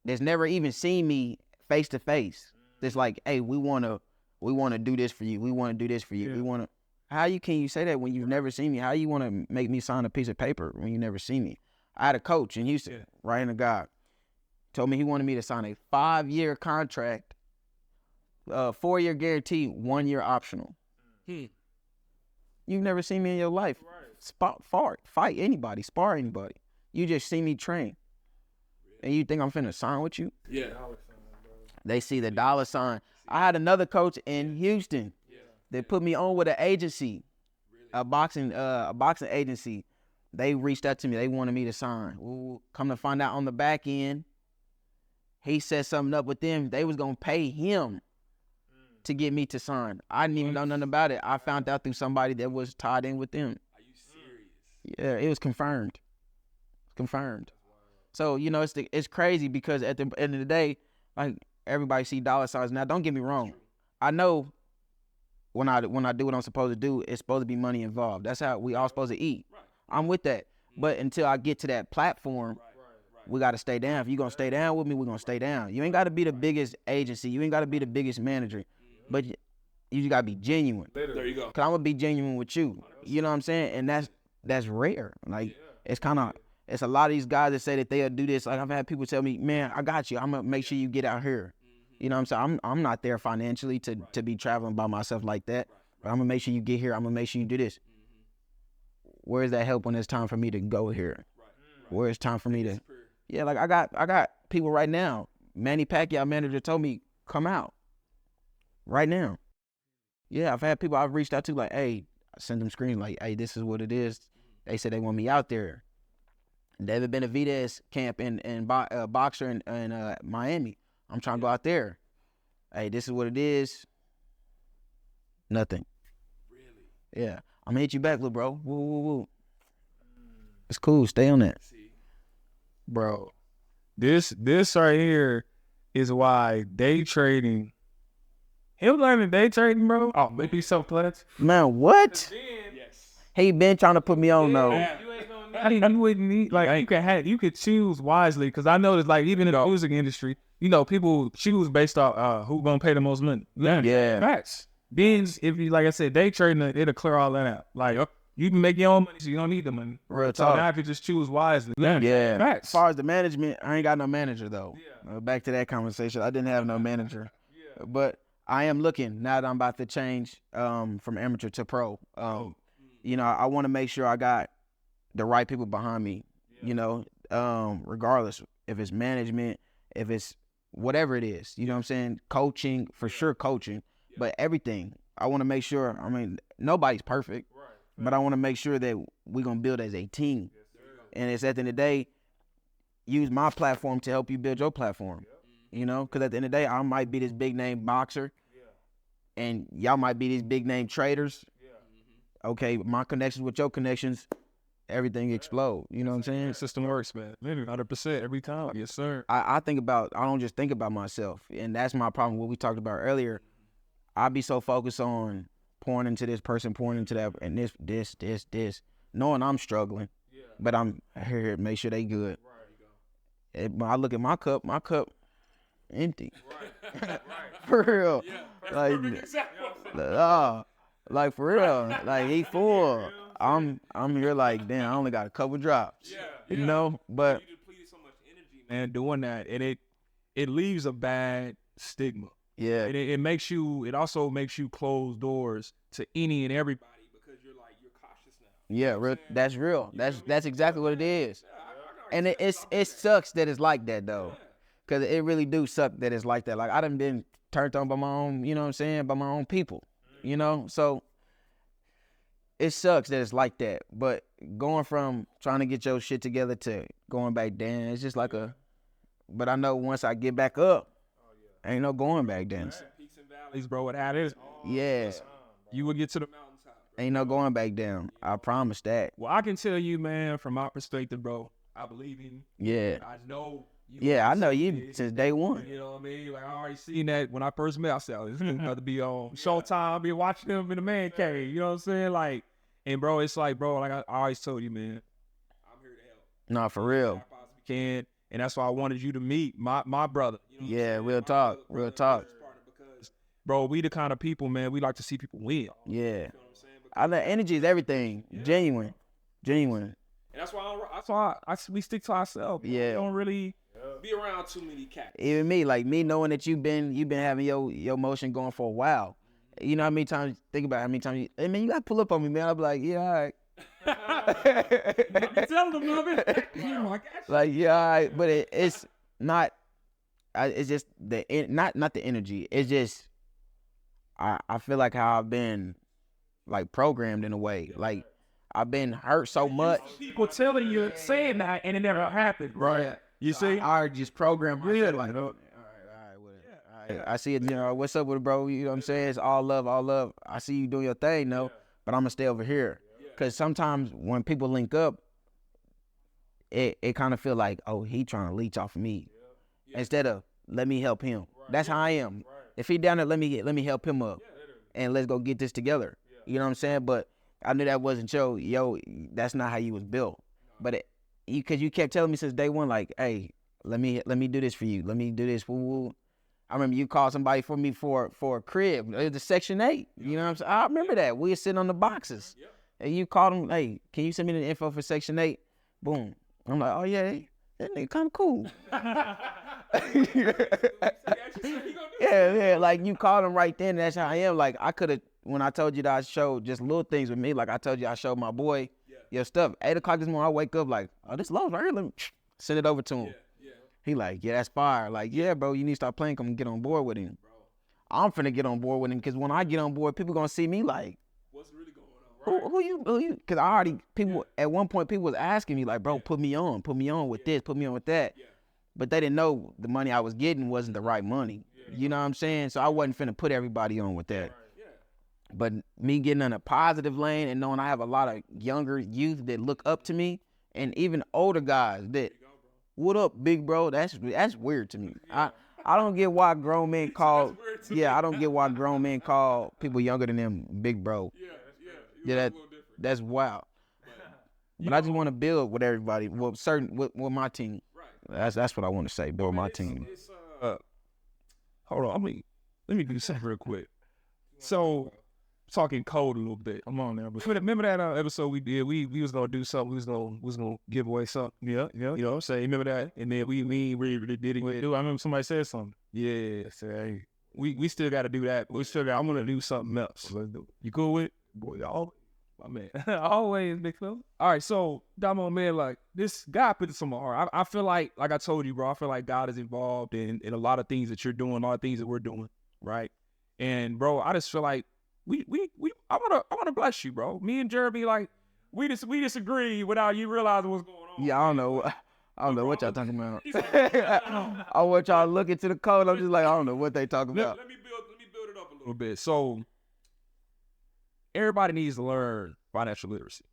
there's never even seen me face to face. It's like, hey, we want to do this for you. We want to do this for you. Yeah. We want to. Can you say that when you've never seen me? How you want to make me sign a piece of paper when you never seen me? I had a coach in Houston, Ryan the guy, told me he wanted me to sign a 5-year contract, 4-year guarantee, 1-year optional. You've never seen me in your life. Fight anybody, spar anybody. You just see me train. And you think I'm finna sign with you? Yeah. They see the dollar sign. I had another coach in Houston. They put me on with an agency, a boxing agency. They reached out to me. They wanted me to sign. Ooh, come to find out on the back end, he set something up with them. They was gonna pay him to get me to sign. I didn't even know nothing about it. I found out through somebody that was tied in with them. Are you serious? Yeah, it was confirmed. Confirmed. So, you know, it's crazy because at the end of the day, like, everybody see dollar signs. Now, don't get me wrong. I know when I do what I'm supposed to do, it's supposed to be money involved. That's how we all supposed to eat. I'm with that. But until I get to that platform, we got to stay down. If you're going to stay down with me, we're going to stay down. You ain't got to be the biggest agency. You ain't got to be the biggest manager. But you just got to be genuine. There you go. Because I'm going to be genuine with you. You know what I'm saying? And that's rare. Like, it's kind of, it's a lot of these guys that say that they'll do this. Like, I've had people tell me, man, I got you. I'm going to make sure you get out here. You know what I'm saying? I'm not there financially to be traveling by myself like that. But I'm going to make sure you get here. I'm going to make sure you do this. Where's that help when it's time for me to go here? Where it's time for me to... Yeah, like I got people right now. Manny Pacquiao manager told me, come out. Right now. Yeah, I've had people I've reached out to like, hey, I send them screens like, hey, this is what it is. They said they want me out there. David Benavidez camp in boxer in Miami. I'm trying to go out there. Hey, this is what it is. Nothing. Really? Yeah. I'm gonna hit you back, little bro. Woo, woo, woo. It's cool. Stay on that. Bro, this right here is why day trading. Him learning day trading, bro. Oh, maybe so clutch. Man, what? Yes. He been trying to put me on though. You wouldn't need like you could choose wisely because I noticed like even in the music industry, you know, people choose based off who gonna pay the most money. Yeah. Facts. Then if you like I said, day trading, it'll clear all that out. Like you can make your own money, so you don't need the money. Real So talk. now if you just choose wisely. Yeah. Facts. As far as the management, I ain't got no manager though. Back to that conversation. I didn't have no manager. But I am looking now that I'm about to change from amateur to pro. You know, I want to make sure I got the right people behind me. You know, regardless if it's management, if it's whatever it is. You know what I'm saying? Coaching, for sure coaching, but everything. I want to make sure, I mean, nobody's perfect, but I want to make sure that we're going to build as a team. And it's at the end of the day, use my platform to help you build your platform. You know, because at the end of the day, I might be this big name boxer and y'all might be these big name traders. Okay, my connections with your connections, everything explode. You know what I'm saying? System works, man. 100% every time. Yes, sir. I don't just think about myself. And that's my problem, what we talked about earlier. I be so focused on pouring into this person, pouring into that, and this, knowing I'm struggling. But I'm here to make sure they good. When I look at my cup empty. For real. Like for real. Like he full. I'm here like, damn, I only got a couple drops. You know? But You depleted so much energy, Man, doing that, and it leaves a bad stigma. yeah. It also makes you close doors to any and everybody. because you're cautious now. Yeah, that's real. That's exactly what it is. And it sucks that it's like that though. Cause it really do suck that it's like that. Like I done been turned on by my own, you know what I'm saying, by my own people. You know? So it sucks that it's like that. But going from trying to get your shit together to going back down, it's just like but I know once I get back up, ain't no going back down. Peaks and valleys, Bro, what that is, Yeah. you will get to the mountaintop. Ain't no going back down. I promise that. Well, I can tell you, man, from my perspective, bro, I believe in you. Yeah. I know you. Yeah, I know you since day one. You know what I mean? Like, I already seen that when I first met myself. It's going to be on Showtime. I'll be watching them in the man cave. You know what I'm saying? Like, and bro, it's like, bro, like I always told you, man, I'm here to help. Nah, for real. I possibly can. can. And that's why I wanted you to meet my brother. You know what I'm Yeah, saying? real My talk. brother, Real talk. business partner, because Bro, we the kind of people, man, we like to see people win. Yeah. you know what I'm saying? I know energy is everything. Genuine. And that's why We stick to ourselves. Yeah. We don't really. be around too many cats. Even me, like me knowing that you've been having your motion going for a while. You know how many times, think about how many times hey man, you gotta pull up on me, man. I'll be like, yeah, all right. I'm telling them, man. Oh my gosh. Like, yeah, all right. But it's not, it's just not the energy. It's just, I feel like how I've been like programmed in a way. Like I've been hurt so much. People telling you, saying that, and it never happened. Right. You see? I just programmed myself like, oh, all right, I see it, what's up with it, bro? You know what I'm saying? It's all love, all love. I see you doing your thing, though, but I'm going to stay over here. Because sometimes when people link up, it kind of feel like, oh, he trying to leech off of me. Instead of, let me help him. That's how I am. If he down there, let me help him up. And let's go get this together. You know what I'm saying? But I knew that wasn't that's not how you was built. But because you kept telling me since day one, like, hey, let me do this for you. Let me do this. Woo-woo. I remember you called somebody for me for a crib. It was the Section 8. You know what I'm saying? I remember that. We were sitting on the boxes. And you called him, hey, can you send me the info for Section 8? Boom. I'm like, oh, yeah, that nigga kind of cool. Yeah, like you called him right then. And that's how I am. Like, I could have, when I told you that I showed just little things with me, like I told you I showed my boy your stuff. 8 o'clock this morning, I wake up like, oh, this love's right here. Let me send it over to him. He like, yeah, that's fire. Like, yeah, bro, you need to start playing. Come and get on board with him. I'm finna get on board with him because when I get on board, people gonna see me like, what's really going on? Right? Who you? Because I already, people, at one point, people was asking me like, bro, put me on with this, put me on with that. But they didn't know the money I was getting wasn't the right money. You know what I'm saying? So I wasn't finna put everybody on with that. But me getting in a positive lane and knowing I have a lot of younger youth that look up to me and even older guys that, what up, big bro? That's weird to me. I don't get why grown men call, I don't get why grown men call people younger than them big bro. Yeah, that's wild. But I just want to build with everybody, with my team. That's what I want to say, build my team. Hold on, let me do something real quick. So, talking code a little bit. I'm on there. But remember that episode we did? We was gonna do something. We was gonna give away something. Yeah. You know what I'm saying? Remember that? And then we really did it. I remember somebody said something. Yeah. So, hey, we still got to do that. I'm gonna do something else. Let's do it. You cool with it? Boy, y'all. My man. Always, big fella. All right, so, Damo, man, like, this God put this on my heart. I feel like I told you, bro, I feel like God is involved in a lot of things that you're doing, a lot of things that we're doing, right? And, bro, I just feel like I wanna bless you, bro. Me and Jeremy, like, we disagree without you realizing what's going on. Yeah, I don't know what y'all talking about. I want y'all to look into the code. I'm just like, I don't know what they talking about. Let me build it up a little bit. So, everybody needs to learn financial literacy.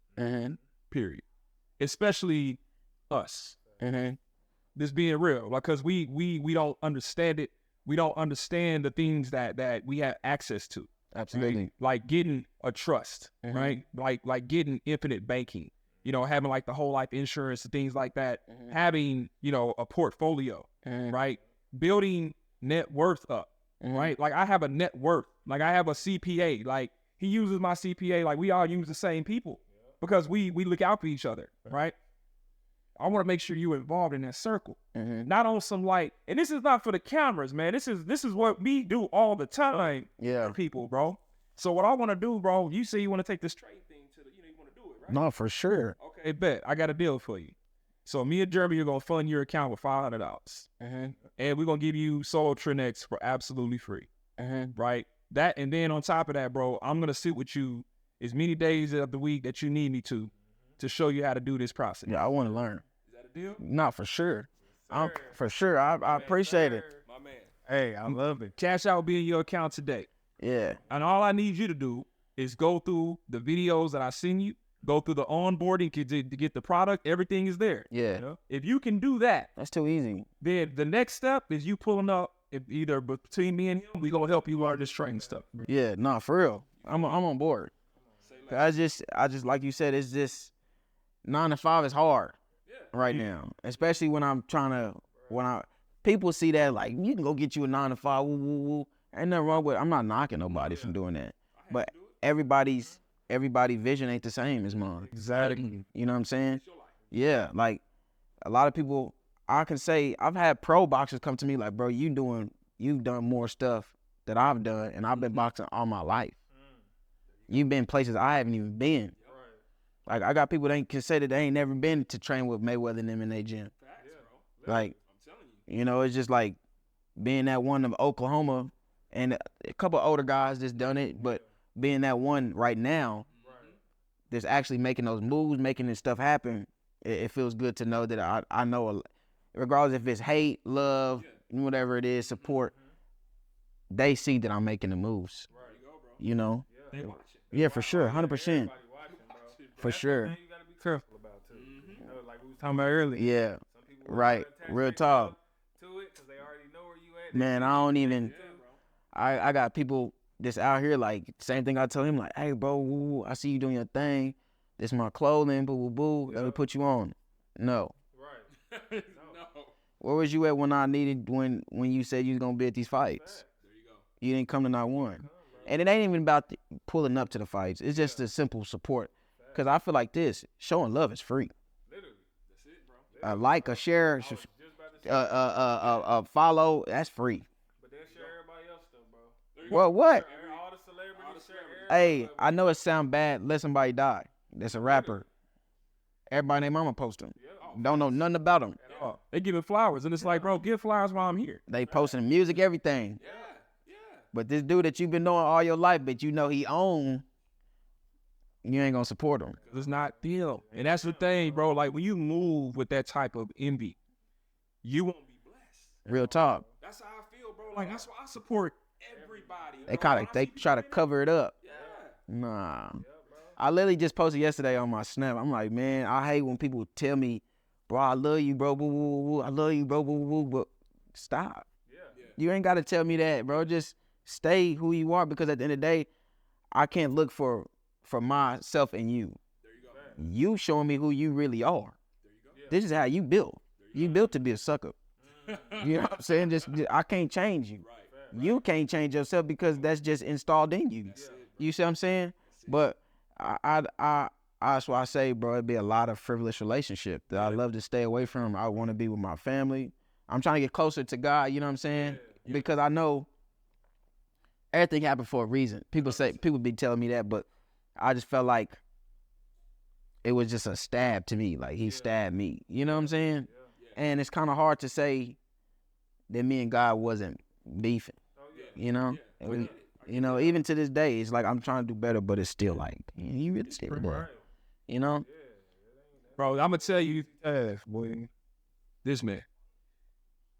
Period. Especially us. This being real, like, cause we don't understand it. We don't understand the things that we have access to. Absolutely. Right? Like getting a trust, right? Like getting infinite banking. You know, having like the whole life insurance and things like that. Having, a portfolio, right? Building net worth up, right? Like I have a net worth. Like I have a CPA. Like he uses my CPA. Like we all use the same people because we look out for each other, right? I want to make sure you're involved in that circle, not on some like. And this is not for the cameras, man. This is what we do all the time. Yeah, people, bro. So what I want to do, bro. You say you want to take this trade thing to the, you want to do it, right? No, for sure. Okay, bet. I got a deal for you. So me and Jeremy are gonna fund your account with $500, and we're gonna give you Soul Trinex for absolutely free, right? That, and then on top of that, bro, I'm gonna sit with you as many days of the week that you need me to show you how to do this process. Yeah, I want to learn. Deal? Not for sure. For sure. I appreciate it. My man. Hey, I love it. Cash out will be in your account today. Yeah. And all I need you to do is go through the videos that I send you, go through the onboarding to get the product. Everything is there. Yeah. You know? If you can do that, that's too easy. Then the next step is you pulling up, either between me and him, we gonna help you learn this trading stuff. Yeah, nah, for real. I'm on board. I just like you said, it's just 9 to 5 is hard. Right now, especially when people see that, like, you can go get you a 9 to 5, woo, woo, woo. Ain't nothing wrong with it. I'm not knocking nobody from doing that, but everybody's vision ain't the same as mine. Exactly. You know what I'm saying? Yeah, like a lot of people, I can say I've had pro boxers come to me like, bro, you've done more stuff that I've done, and I've been boxing all my life. You've been places I haven't even been. Like, I got people that can say that they ain't never been to train with Mayweather and them in their gym. Like, it's just like being that one of Oklahoma and a couple older guys that's done it, but being that one right now that's actually making those moves, making this stuff happen, it feels good to know that I know, regardless if it's hate, love, whatever it is, support, they see that I'm making the moves. You know? Yeah, for sure, 100%. For sure. You gotta be careful about too. You know, like we was talking about earlier. Yeah, Some people right. Real talk. to it because they already know where you at. Man, I don't even. I got people just out here like same thing I tell him like, hey bro, woo, I see you doing your thing. This my clothing, boo boo boo. Let me put you on. No. Right. Where was you at when I needed when you said you was gonna be at these fights? There you go. You didn't come to not one. And it ain't even about pulling up to the fights. It's just the simple support. Cause I feel like this showing love is free. Literally. That's it, bro. A like, a share, a follow, that's free. But they share everybody else stuff, bro. Well, what? All the celebrities share Hey, I know it sound bad. Let somebody die. That's a rapper. Everybody and their mama post him. Don't know nothing about him. They giving flowers, and it's like, bro, give flowers while I'm here. They posting music, everything. Yeah. But this dude that you've been knowing all your life, but you know he own, you ain't gonna support him. It's not them. And that's the thing, bro. Like, when you move with that type of envy, you won't be blessed. Real talk. That's how I feel, bro. Like, that's why I support everybody. They try to cover it up. Nah. I literally just posted yesterday on my Snap. I'm like, man, I hate when people tell me, bro, I love you, bro, boo, boo, boo. I love you, bro, boo, boo, boo. But stop. You ain't got to tell me that, bro. Just stay who you are, because at the end of the day, I can't look for myself in you. There you go. You showing me who you really are. There you go. This is how you built. You built to be a sucker. You know what I'm saying? Just I can't change you. Right. You can't change yourself because that's just installed in you. You see what I'm saying? But that's why I say, bro, it'd be a lot of frivolous relationship that I love to stay away from. I want to be with my family. I'm trying to get closer to God, you know what I'm saying? Because I know everything happened for a reason. People be telling me that, but I just felt like it was just a stab to me. Like he stabbed me. You know what I'm saying? And it's kind of hard to say that me and God wasn't beefing. You know? You know, even to this day, it's like I'm trying to do better, but it's still like, you really still there. You know? Bro, I'm going to tell you, boy, this man,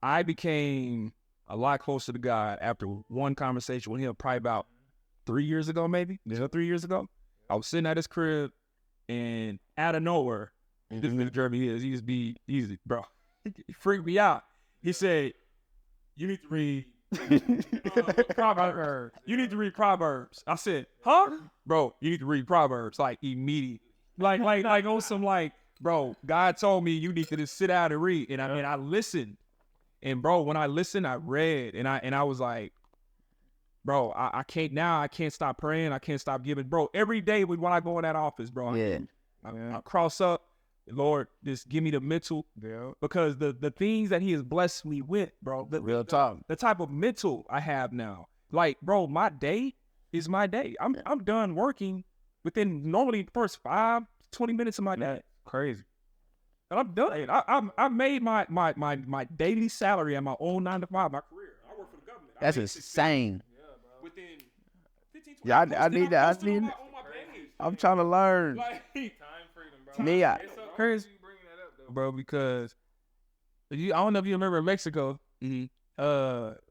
I became a lot closer to God after one conversation with him probably about 3 years ago, maybe. 3 years ago. I was sitting at his crib, and out of nowhere, this nigga Jeremy is, he just be easy, bro. He freaked me out. He said, you need to read Proverbs. You need to read Proverbs. I said, huh? Bro, you need to read Proverbs, like immediately. Like on some like, bro, God told me you need to just sit down and read. And I listened. And bro, when I listened, I read, and I was like, bro, I can't stop praying. I can't stop giving. Bro, every day when I go in that office, bro, I cross up, Lord, just give me the mental, because the things that he has blessed me with, bro, Real talk. the type of mental I have now, like, bro, my day is my day. I'm done working within normally the first 20 minutes of my day. Crazy. And I'm done. I made my daily salary at my own 9 to 5, my career. I work for the government. That's insane. Within 15, 20 Yeah, I posts need that that. posted on my page. I'm trying to learn. Like, Time freedom, bro. Me, It's so crazy you bringing that up, though, bro, because I don't know if you remember Mexico.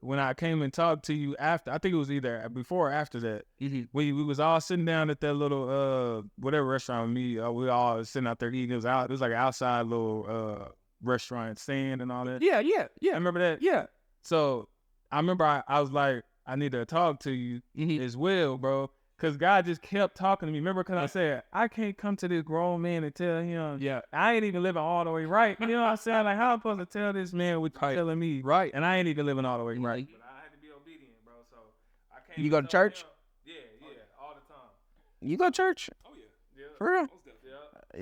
When I came and talked to you after, I think it was either before or after that. We was all sitting down at that little whatever restaurant with me. We all sitting out there eating. It was like an outside little restaurant stand and all that. Yeah. I remember that. Yeah. So I remember I was like, I need to talk to you as well, bro. Cause God just kept talking to me. Remember, cause I said, I can't come to this grown man and tell him, I ain't even living all the way right. You know what I'm saying? Like, how am I supposed to tell this man what you're telling me? Right. And I ain't even living all the way right. Right. But I had to be obedient, bro. So I can't. You go to church? Yeah, all the time. You go to church? Oh yeah. For real?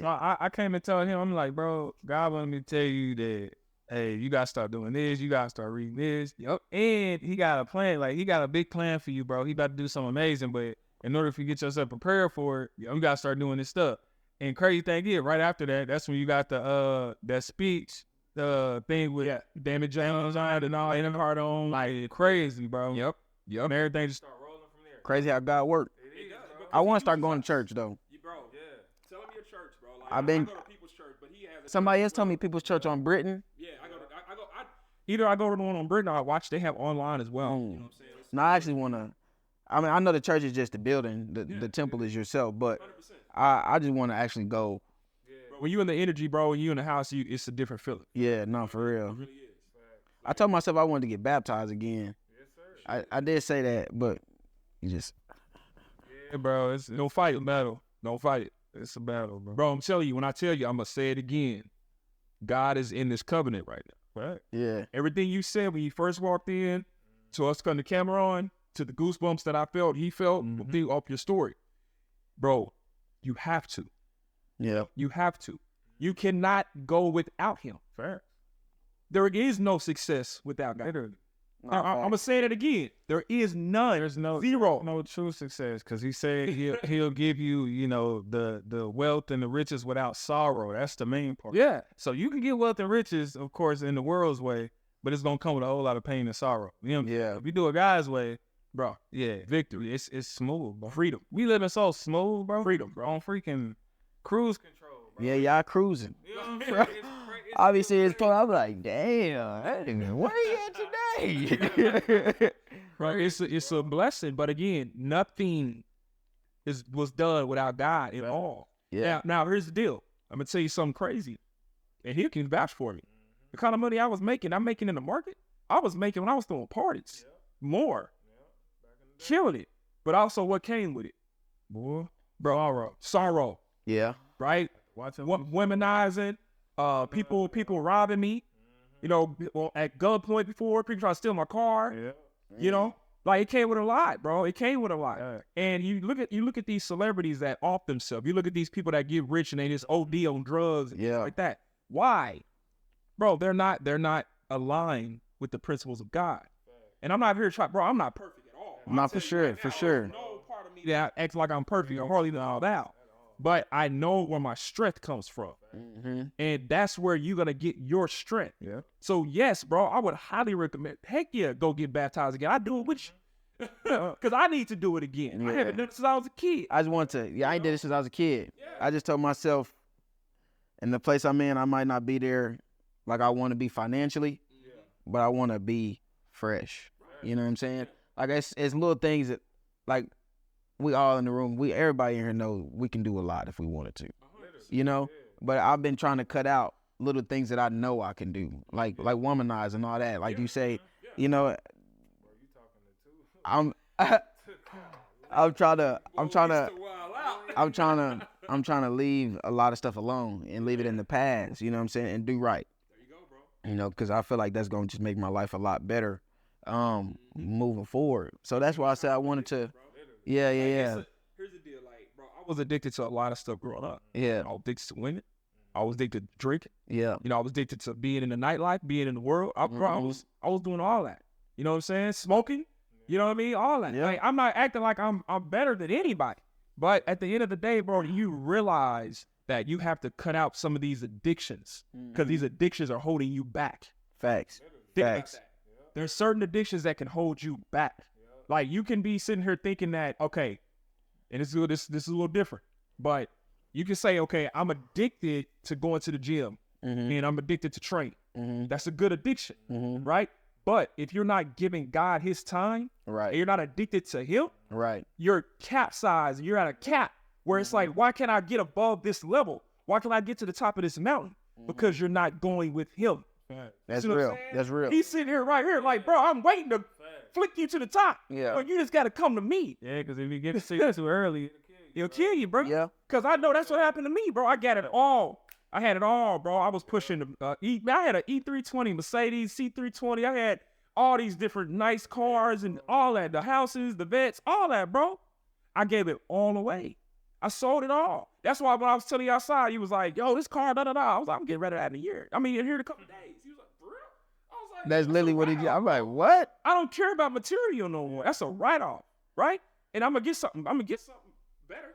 So I came and told him, I'm like, bro, God wanted me to tell you that, hey, you gotta start doing this. You gotta start reading this. Yep. And he got a plan. Like, he got a big plan for you, bro. He about to do something amazing, but in order for you to get yourself prepared for it, you gotta start doing this stuff. And crazy thing is, right after that, that's when you got the that speech, the thing with David Jones on and all, and part on, like, crazy, bro. Yep. And everything just start rolling from there. Crazy how God worked. It is, bro. I want to start going to church though. Bro, tell him your church, bro. Like, I've been- I go to people's church, but he has. Somebody else told me People's Church on Britain. Yeah, either I go to the one on Britain or I watch. They have online as well. You know what I'm saying? No, I actually want to. I mean, I know the church is just the building. The temple is yourself, but 100%. I just want to actually go. Bro, when you in the energy, bro, when you in the house, it's a different feeling. Yeah, no, for real. It really is. I told myself I wanted to get baptized again. I did say that, but you just. Yeah, bro. It's Don't fight a it. battle. Don't fight it. It's a battle, bro. Bro, I'm telling you, when I tell you, I'm going to say it again. God is in this covenant right now. Right. Yeah. Everything you said when you first walked in, to us cutting the camera on, to the goosebumps that I felt, he felt, off your story. Bro, you have to. Yeah. You have to. You cannot go without him. Fair. There is no success without God. Literally. I'm going to say that again. There is none. There's no Zero. no true success, because he said he'll give you, you know, the wealth and the riches without sorrow. That's the main part. Yeah. So you can get wealth and riches, of course, in the world's way, but it's gonna come with a whole lot of pain and sorrow. You know, Yeah. if you do it God's way, Bro, yeah, victory. It's smooth, bro. freedom. We living so smooth, bro. Freedom, bro. On freaking cruise control, bro. Yeah, y'all cruising. You know what I'm saying? Obviously, it's fun. I'm like, damn, where you at today? Right? It's a blessing, but again, nothing was done without God at all. Yeah. Now here's the deal. I'm gonna tell you something crazy, and he can vouch for me. The kind of money I was making, I'm making in the market. I was making when I was throwing parties, more, killing it. But also, what came with it, Boy, bro? Sorrow, Yeah. right? Womenizing, people robbing me. You know, at gunpoint before, people trying to steal my car. yeah. You know, like it came with a lot, bro. It came with a lot. Yeah. And you look at these celebrities that off themselves. You look at these people that get rich and they just OD on drugs and Yeah. like that. Why? Bro, they're not aligned with the principles of God. And I'm not here to try, bro, I'm not perfect at all. Not I'll for tell you sure, right for now, sure. there's no part of me that acts like I'm perfect or hardly all that. But I know where my strength comes from. Mm-hmm. And that's where you're going to get your strength. Yeah. So, yes, bro, I would highly recommend, heck yeah, go get baptized again. I do it with you. Because I need to do it again. I Yeah. haven't done it since I was a kid. I just want to. Yeah, I ain't did it since I was a kid. I just told myself, in the place I'm in, I might not be there like I want to be financially, but I want to be fresh. You know what I'm saying? Like it's little things that, like, we all in the room, everybody in here knows we can do a lot if we wanted to. You know, but I've been trying to cut out little things that I know I can do, like womanize and all that. Like you say, you know, I'm trying to leave a lot of stuff alone and leave it in the past. You know what I'm saying? And do right. There you go, bro. You know, because I feel like that's gonna just make my life a lot better, moving forward. So that's why I said I wanted to. Yeah. Here's the deal, like, bro, I was addicted to a lot of stuff growing up. Yeah. I was addicted to women. I was addicted to drinking. Yeah. You know, I was addicted to being in the nightlife, being in the world. I was doing all that. You know what I'm saying? Smoking. You know what I mean? All that. Yeah. Like, I'm not acting like I'm better than anybody. But at the end of the day, bro, you realize that you have to cut out some of these addictions because these addictions are holding you back. Facts. Think about Facts. that. There's certain addictions that can hold you back. Like, you can be sitting here thinking that, okay, and this is a little different, but you can say, okay, I'm addicted to going to the gym and I'm addicted to training. That's a good addiction, right? But if you're not giving God his time, Right. and you're not addicted to him, Right. you're capsized. You're at a cap where it's like, why can't I get above this level? Why can't I get to the top of this mountain? Because you're not going with him. That's See what I'm real. saying? That's real. He's sitting here right here like, bro, I'm waiting to flick you to the top. Yeah. But you just got to come to me. Yeah, because if you get sick too early, He'll kill you, bro. Yeah. Because I know that's what happened to me, bro. I got it all. I had it all, bro. I was pushing I had an E320 Mercedes, C320. I had all these different nice cars and all that, the houses, the vets, all that, bro. I gave it all away. I sold it all. That's why when I was telling you outside, he was like, yo, this car, da-da-da. I was like, I'm getting rid of that in a year. I mean, here in a couple days. He was like, for real? I was like, That's literally what he a did. I'm write-off, like, bro. what? I don't care about material no more. That's a write-off, right? And I'm going to get something. I'm going to get something better.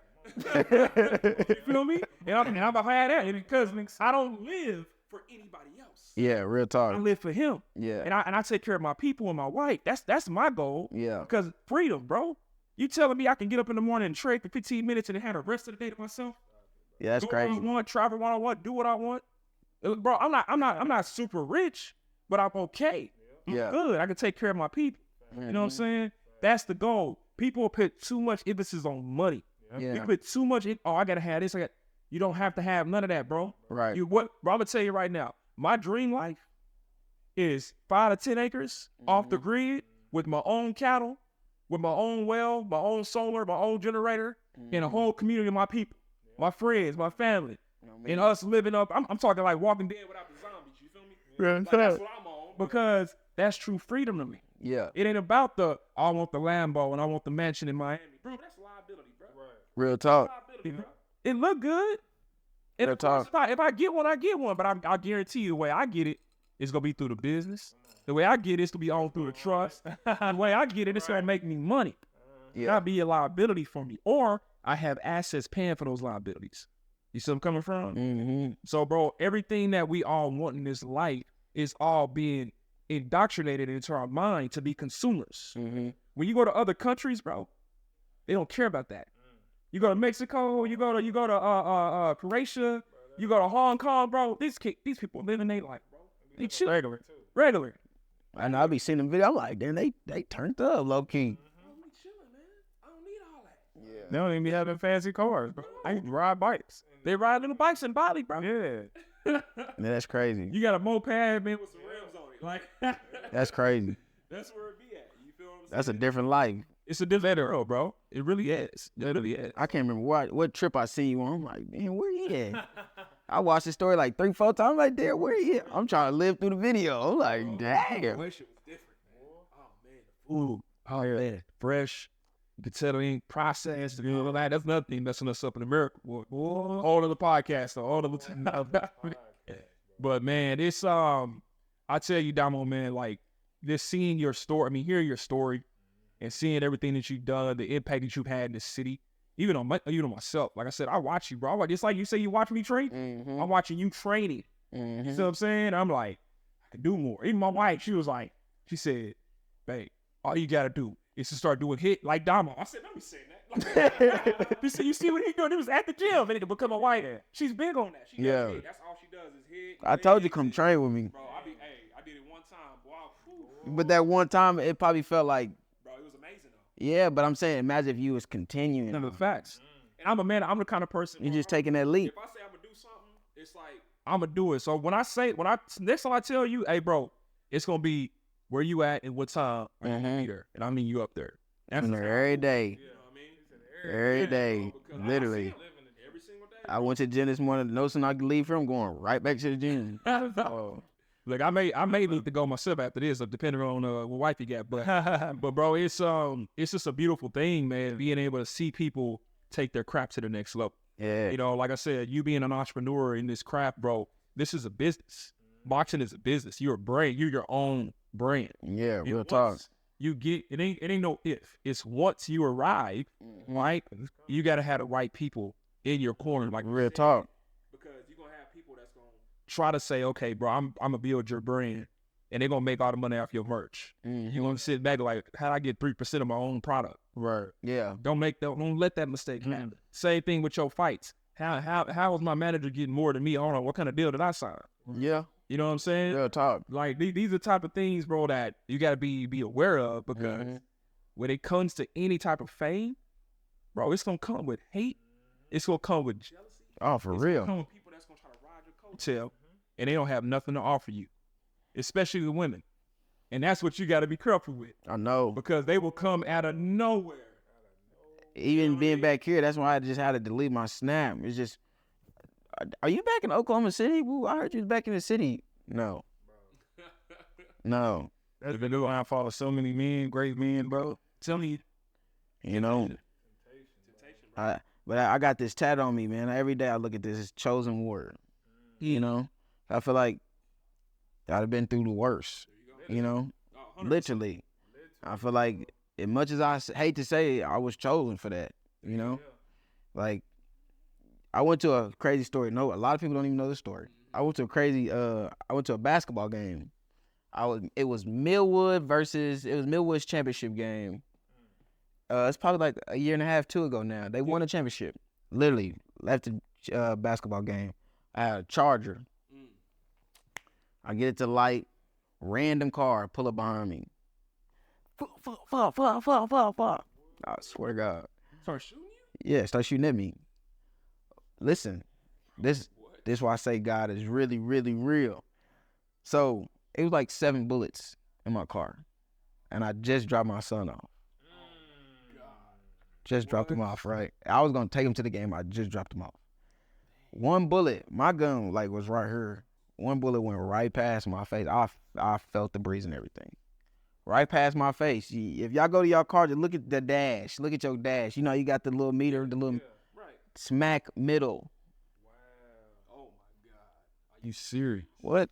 You feel me? And I'm going to have that because I don't live for anybody else. Yeah, real I talk. live for him. Yeah. And I take care of my people and my wife. That's my goal. Yeah. Because freedom, bro. You telling me I can get up in the morning and trade for 15 minutes and have the rest of the day to myself? Yeah, that's Do crazy. what I want, travel what I want, do what I want. Bro, I'm not super rich, but I'm okay. I'm Yeah. good. I can take care of my people. You know what I'm saying? that's the goal. People put too much emphasis on money. Yeah. You put too much I gotta have this. You don't have to have none of that, bro. Right. Bro, I'm gonna tell you right now, my dream life is 5 to 10 acres off the grid with my own cattle, with my own well, my own solar, my own generator, and a whole community of my people, my friends, my family, and us living up. I'm talking like Walking Dead without the zombies. You feel me? Like, that's what I'm on, because that's true freedom to me. Yeah. It ain't about I want the Lambo and I want the mansion in Miami, bro. That's liability, bro. Real talk. Liability, bro. It look good. And Real of course, talk. if I get one, I get one. But I guarantee you, the way I get it, it's gonna be through the business. The way I get it's gonna be on through the trust. The way I get it's gonna make me money. Yeah. Not be a liability for me, or I have assets paying for those liabilities. You see where I'm coming from? Mm-hmm. So, bro, everything that we all want in this life is all being indoctrinated into our mind to be consumers. Mm-hmm. When you go to other countries, bro, they don't care about that. You go to Mexico, you go to Croatia, you go to Hong Kong, bro. These people living their life, bro. They chill. Regular. I know I be seeing them video. I'm like, damn, they turned up low key. I'm chilling, man. I don't need all that. Yeah. They don't even be having fancy cars, bro. I ride bikes. They ride little bikes in Bali, bro. Yeah. That's crazy. You got a moped, man, with some rims on it. Like, That's crazy. that's where it be at. You feel what I'm saying? That's a different life. It's a different world, bro. It really is. It really is. I can't remember what trip I seen you on. I'm like, man, where he at? I watched the story like 3-4 times. I'm like, damn, where he at? I'm trying to live through the video. I'm like, damn. That shit was different, man. Oh, man. The food. Oh, yeah. Fresh. You can tell it ain't processed. You know, like, that's another thing messing us up in America. Boy. All of the podcasts, all of the But, man, it's, I tell you, Damo, man, like, just seeing your story, hearing your story and seeing everything that you've done, the impact that you've had in the city, even on myself. Like I said, I watch you, bro. Just like you say you watch me train, Mm-hmm. I'm watching you training. Mm-hmm. You see what I'm saying? I'm like, I can do more. Even my wife, she said, babe, all you got to do is to start doing hit like Damo. I said, let me say that. She said, you see what he doing? It was at the gym, and it become a wife. She's big on that. She does Yeah. hit. That's all she does is hit. I told you come train with me. Bro, I did it one time. Wow. But that one time, it probably felt like, Bro, it was amazing, though. yeah, but I'm saying, imagine if you was continuing. None of the facts. And I'm the kind of person. You're just taking that leap. If I say I'm gonna do something, it's like I'm gonna do it. So next time I tell you, hey, bro, it's gonna be where you at and what time are you gonna be there, and I mean you up there. That's I'm there every day. You know what I mean? Every day. Because I Literally. see him every single day. I went to the gym this morning. No sooner I could leave here, I'm going right back to the gym. Look, I may need to go myself after this, depending on what wife you got. But bro, it's just a beautiful thing, man. Being able to see people take their craft to the next level. Yeah. You know, like I said, you being an entrepreneur in this craft, bro, this is a business. Boxing is a business. You're a brand. You're your own brand. Yeah, And real talk. once you get it ain't no if. It's once you arrive, right? You gotta have the right people in your corner, like Real talk. because you're gonna have people that's gonna try to say, okay, bro, I'm gonna build your brand, and they're gonna make all the money off your merch. Mhm. You're gonna sit back like, how do I get 3% of my own product? Right. Yeah. Don't let that mistake happen. Same thing with your fights. How is my manager getting more than me? I don't know what kind of deal did I sign. Yeah. You know what I'm saying? Real talk. Like these are the type of things, bro, that you gotta be aware of, because Mhm. when it comes to any type of fame, bro, it's gonna come with hate. It's gonna come with jealousy. Oh, for It's real. gonna come with people that's gonna try to ride your coattail, and they don't have nothing to offer you, especially the women. And that's what you got to be careful with, I know. because they will come out of nowhere. Even being back here, that's why I just had to delete my snap. It's just, are you back in Oklahoma City? Woo, I heard you was back in the city. No. No. That's been doing. I follow so many men, great men, bro. Tell me, You know. But I got this tat on me, man. Every day I look at this, it's chosen word. You know, I feel like I'd have been through the worst. You know, literally. I feel like, as much as I hate to say it, I was chosen for that. You know, like I went to a crazy story. No, a lot of people don't even know this story. I went to a basketball game. It was Millwood's championship game. It's probably like a year and a half, 2 ago now. They won a championship. Literally left the basketball game. I had a Charger. I get it to light. Random car pull up behind me. fuck. I swear to God. Start shooting you? Yeah, start shooting at me. Listen, this why I say God is really, really real. So it was like 7 bullets in my car, and I just dropped my son off. Just dropped him off, right? I was gonna take him to the game. I just dropped him off. One bullet, my gun like was right here. One bullet went right past my face. I felt the breeze and everything. Right past my face. If y'all go to your car, just look at the dash. Look at your dash. You know, you got the little meter, the little smack middle. Wow. Oh my God. Are you serious? What?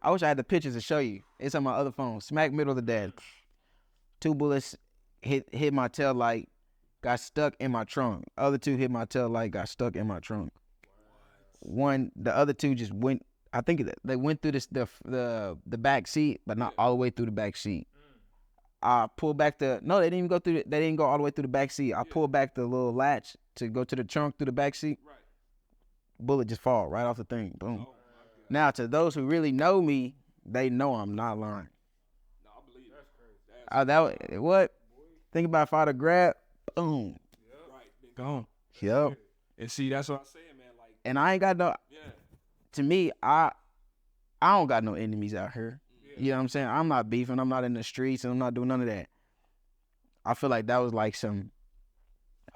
I wish I had the pictures to show you. It's on my other phone. Smack middle of the dash. 2 bullets hit my tail light, got stuck in my trunk. Other 2 hit my tail light, got stuck in my trunk. The other 2 just went. I think they went through the back seat, but not all the way through the back seat. I pulled back they didn't even go through. They didn't go all the way through the back seat. I pulled back the little latch to go to the trunk through the back seat. Right. Bullet just fall right off the thing. Boom. Now to those who really know me, they know I'm not lying. No, I believe that's crazy. What? Think about if I'd have grabbed, boom. Yep. Right. Been gone. Yep. And see, that's what I'm saying, man. Like, and I ain't got no. Yeah. To me, I don't got no enemies out here. Yeah. You know what I'm saying? I'm not beefing. I'm not in the streets, and I'm not doing none of that. I feel like that was like some,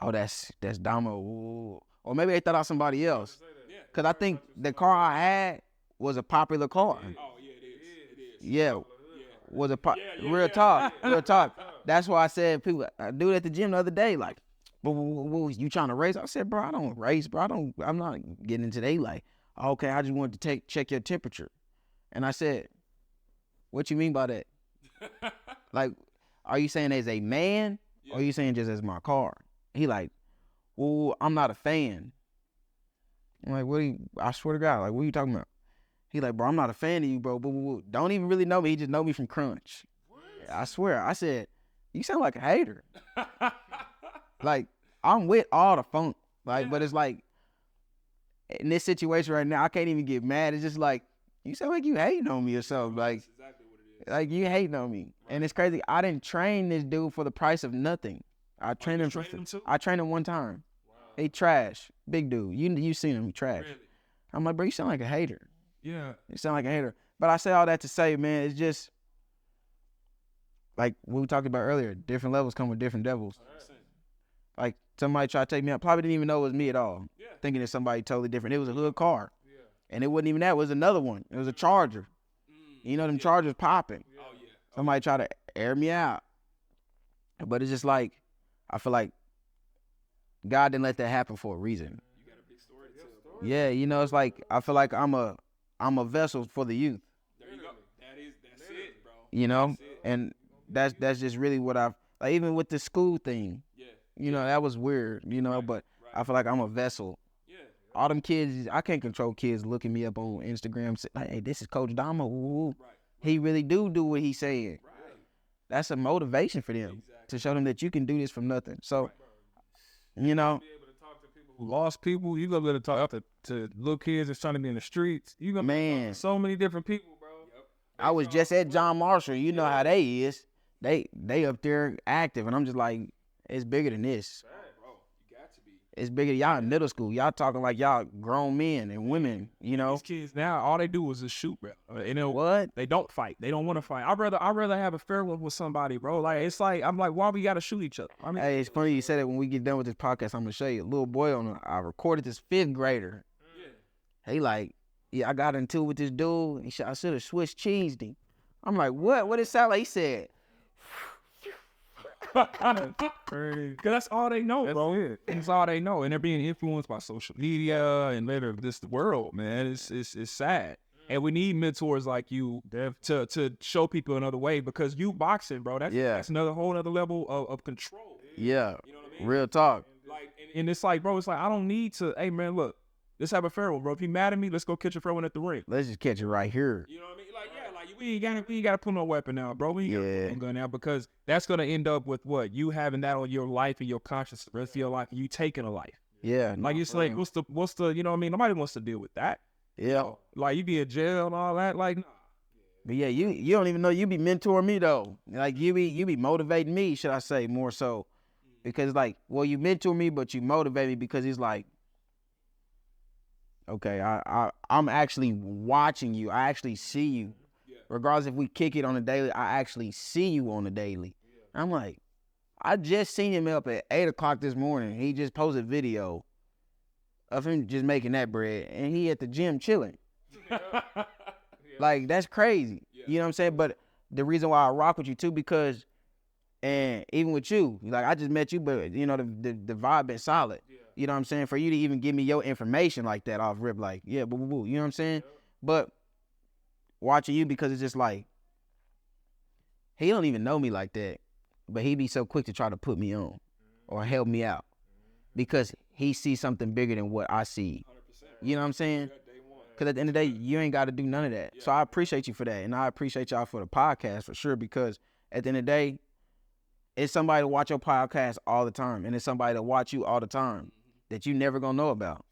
that's Damo. Ooh. Or maybe they thought I was somebody else. Because I think the car I had was a popular car. Oh, yeah, it is. Yeah. Was real talk. Real talk. That's why I said, people, I do it at the gym the other day, like, you trying to race? I said, bro, I don't race, bro. I'm not getting into they like, okay, I just wanted to check your temperature. And I said, what you mean by that? Like, are you saying as a man, or are you saying just as my car? He like, well, I'm not a fan. I'm like, I swear to God, like, what are you talking about? He like, bro, I'm not a fan of you, bro. Don't even really know me. He just know me from Crunch. What? I swear. I said, you sound like a hater. Like, I'm with all the funk. Like, but it's like, in this situation right now, I can't even get mad. It's just like, you sound like you hating on me or something. Like, that's exactly what it is. Like, you hating on me. Right. And it's crazy. I didn't train this dude for the price of nothing. I trained him. I trained him one time. Wow. He trash. Big dude. You seen him. He trash. Really? I'm like, bro, you sound like a hater. Yeah. You sound like a hater. But I say all that to say, man, it's just, like what we talked about earlier, different levels come with different devils. 100%. Like, somebody tried to take me out, probably didn't even know it was me at all. Yeah. Thinking it's somebody totally different. It was a hood car. Yeah. And it wasn't even that. It was another one. It was a Charger. You know them Chargers popping. Yeah. Oh, yeah. Somebody tried to air me out. But it's just like, I feel like God didn't let that happen for a reason. You got a big story to tell. Yeah, you know, it's like, I feel like I'm a vessel for the youth. There you go. That's it, bro. You know? And that's just really what I've, like, even with the school thing. Yeah. You know, that was weird, you know, but I feel like I'm a vessel. Yeah. All them kids, I can't control kids looking me up on Instagram, say, hey, this is Coach Damo. Right. He really do what he's saying. Right. That's a motivation for them to show them that you can do this from nothing. So, you know. Who lost people, you gonna be able to talk to little kids that's trying to be in the streets. You gonna be so many different people, bro. Yep. I was just at John Marshall. You know how they is. They up there active, and I'm just like, it's bigger than this. Bro, you got to be. It's bigger. Y'all in middle school. Y'all talking like y'all grown men and women. You know. These kids now, all they do is just shoot, bro. You know what? They don't fight. They don't want to fight. I'd rather have a fair one with somebody, bro. Like, it's like, I'm like, why we gotta shoot each other? I mean, hey, it's funny you said it. When we get done with this podcast, I'm gonna show you a little boy I recorded this 5th grader. Yeah. He like, yeah, I got into it with this dude. He said I should have switched cheesed him. I'm like, what? What did it sound like? He said. Cause that's all they know, bro. That's all they know, and they're being influenced by social media and later this world, man. It's sad, and we need mentors like you to show people another way, because you boxing, bro. That's another whole other level of control. Yeah, you know what I mean? Real talk. Like, and it's like, bro, it's like I don't need to. Hey, man, look, let's have a fair one, bro. If you mad at me, let's go catch a fair one at the ring. Let's just catch it right here. You know what I mean? Like, yeah, like we ain't gotta put no weapon out, bro. We ain't got gun out, because that's gonna end up with what? You having that on your life and your conscience the rest of your life, and you taking a life. Yeah. Like, it's like, what's the you know what I mean? Nobody wants to deal with that. Yeah. You know? Like, you be in jail and all that. Like, nah. But yeah, you don't even know you be mentoring me though. Like you be motivating me, should I say, more so. Because like, well, you mentor me, but you motivate me because it's like, okay, I'm actually watching you. I actually see you. Regardless if we kick it on the daily, I actually see you on the daily. I'm like, I just seen him up at 8 o'clock this morning. He just posted a video of him just making that bread, and he at the gym chilling. Like, that's crazy. You know what I'm saying? But the reason why I rock with you too, because, and even with you, like I just met you, but you know, the vibe been solid. You know what I'm saying? For you to even give me your information like that off rip, like, yeah, boo, boo, boo. You know what I'm saying? But watching you, because it's just like, he don't even know me like that, but he be so quick to try to put me on or help me out because he sees something bigger than what I see. You know what I'm saying? Because at the end of the day, you ain't got to do none of that. So I appreciate you for that. And I appreciate y'all for the podcast for sure, because at the end of the day, it's somebody to watch your podcast all the time. And it's somebody to watch you all the time that you never going to know about.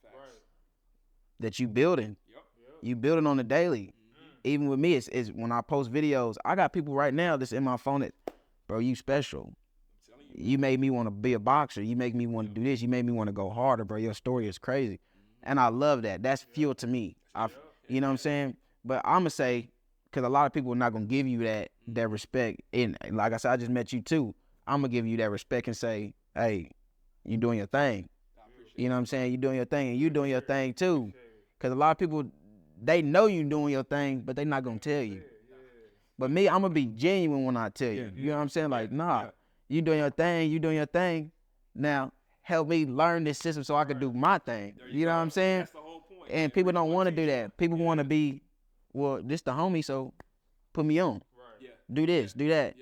That you building. You building on the daily. Even with me, it's when I post videos, I got people right now that's in my phone that, bro, you special. You made me want to be a boxer. You make me want to do this. You made me want to go harder, bro. Your story is crazy. And I love that. That's fuel to me. You know what I'm saying? But I'm going to say, because a lot of people are not going to give you that respect. And like I said, I just met you too. I'm going to give you that respect and say, hey, you doing your thing. You know what I'm saying? You doing your thing, and you doing your thing too. Because a lot of people, they know you doing your thing, but they not going to tell you. But me, I'm going to be genuine when I tell you. You know what I'm saying? Like, nah, you doing your thing, you doing your thing. Now, help me learn this system so I can do my thing. You know what I'm saying? That's the whole point. And people don't want to do that. People want to be, well, this the homie, so put me on. Do this, do that.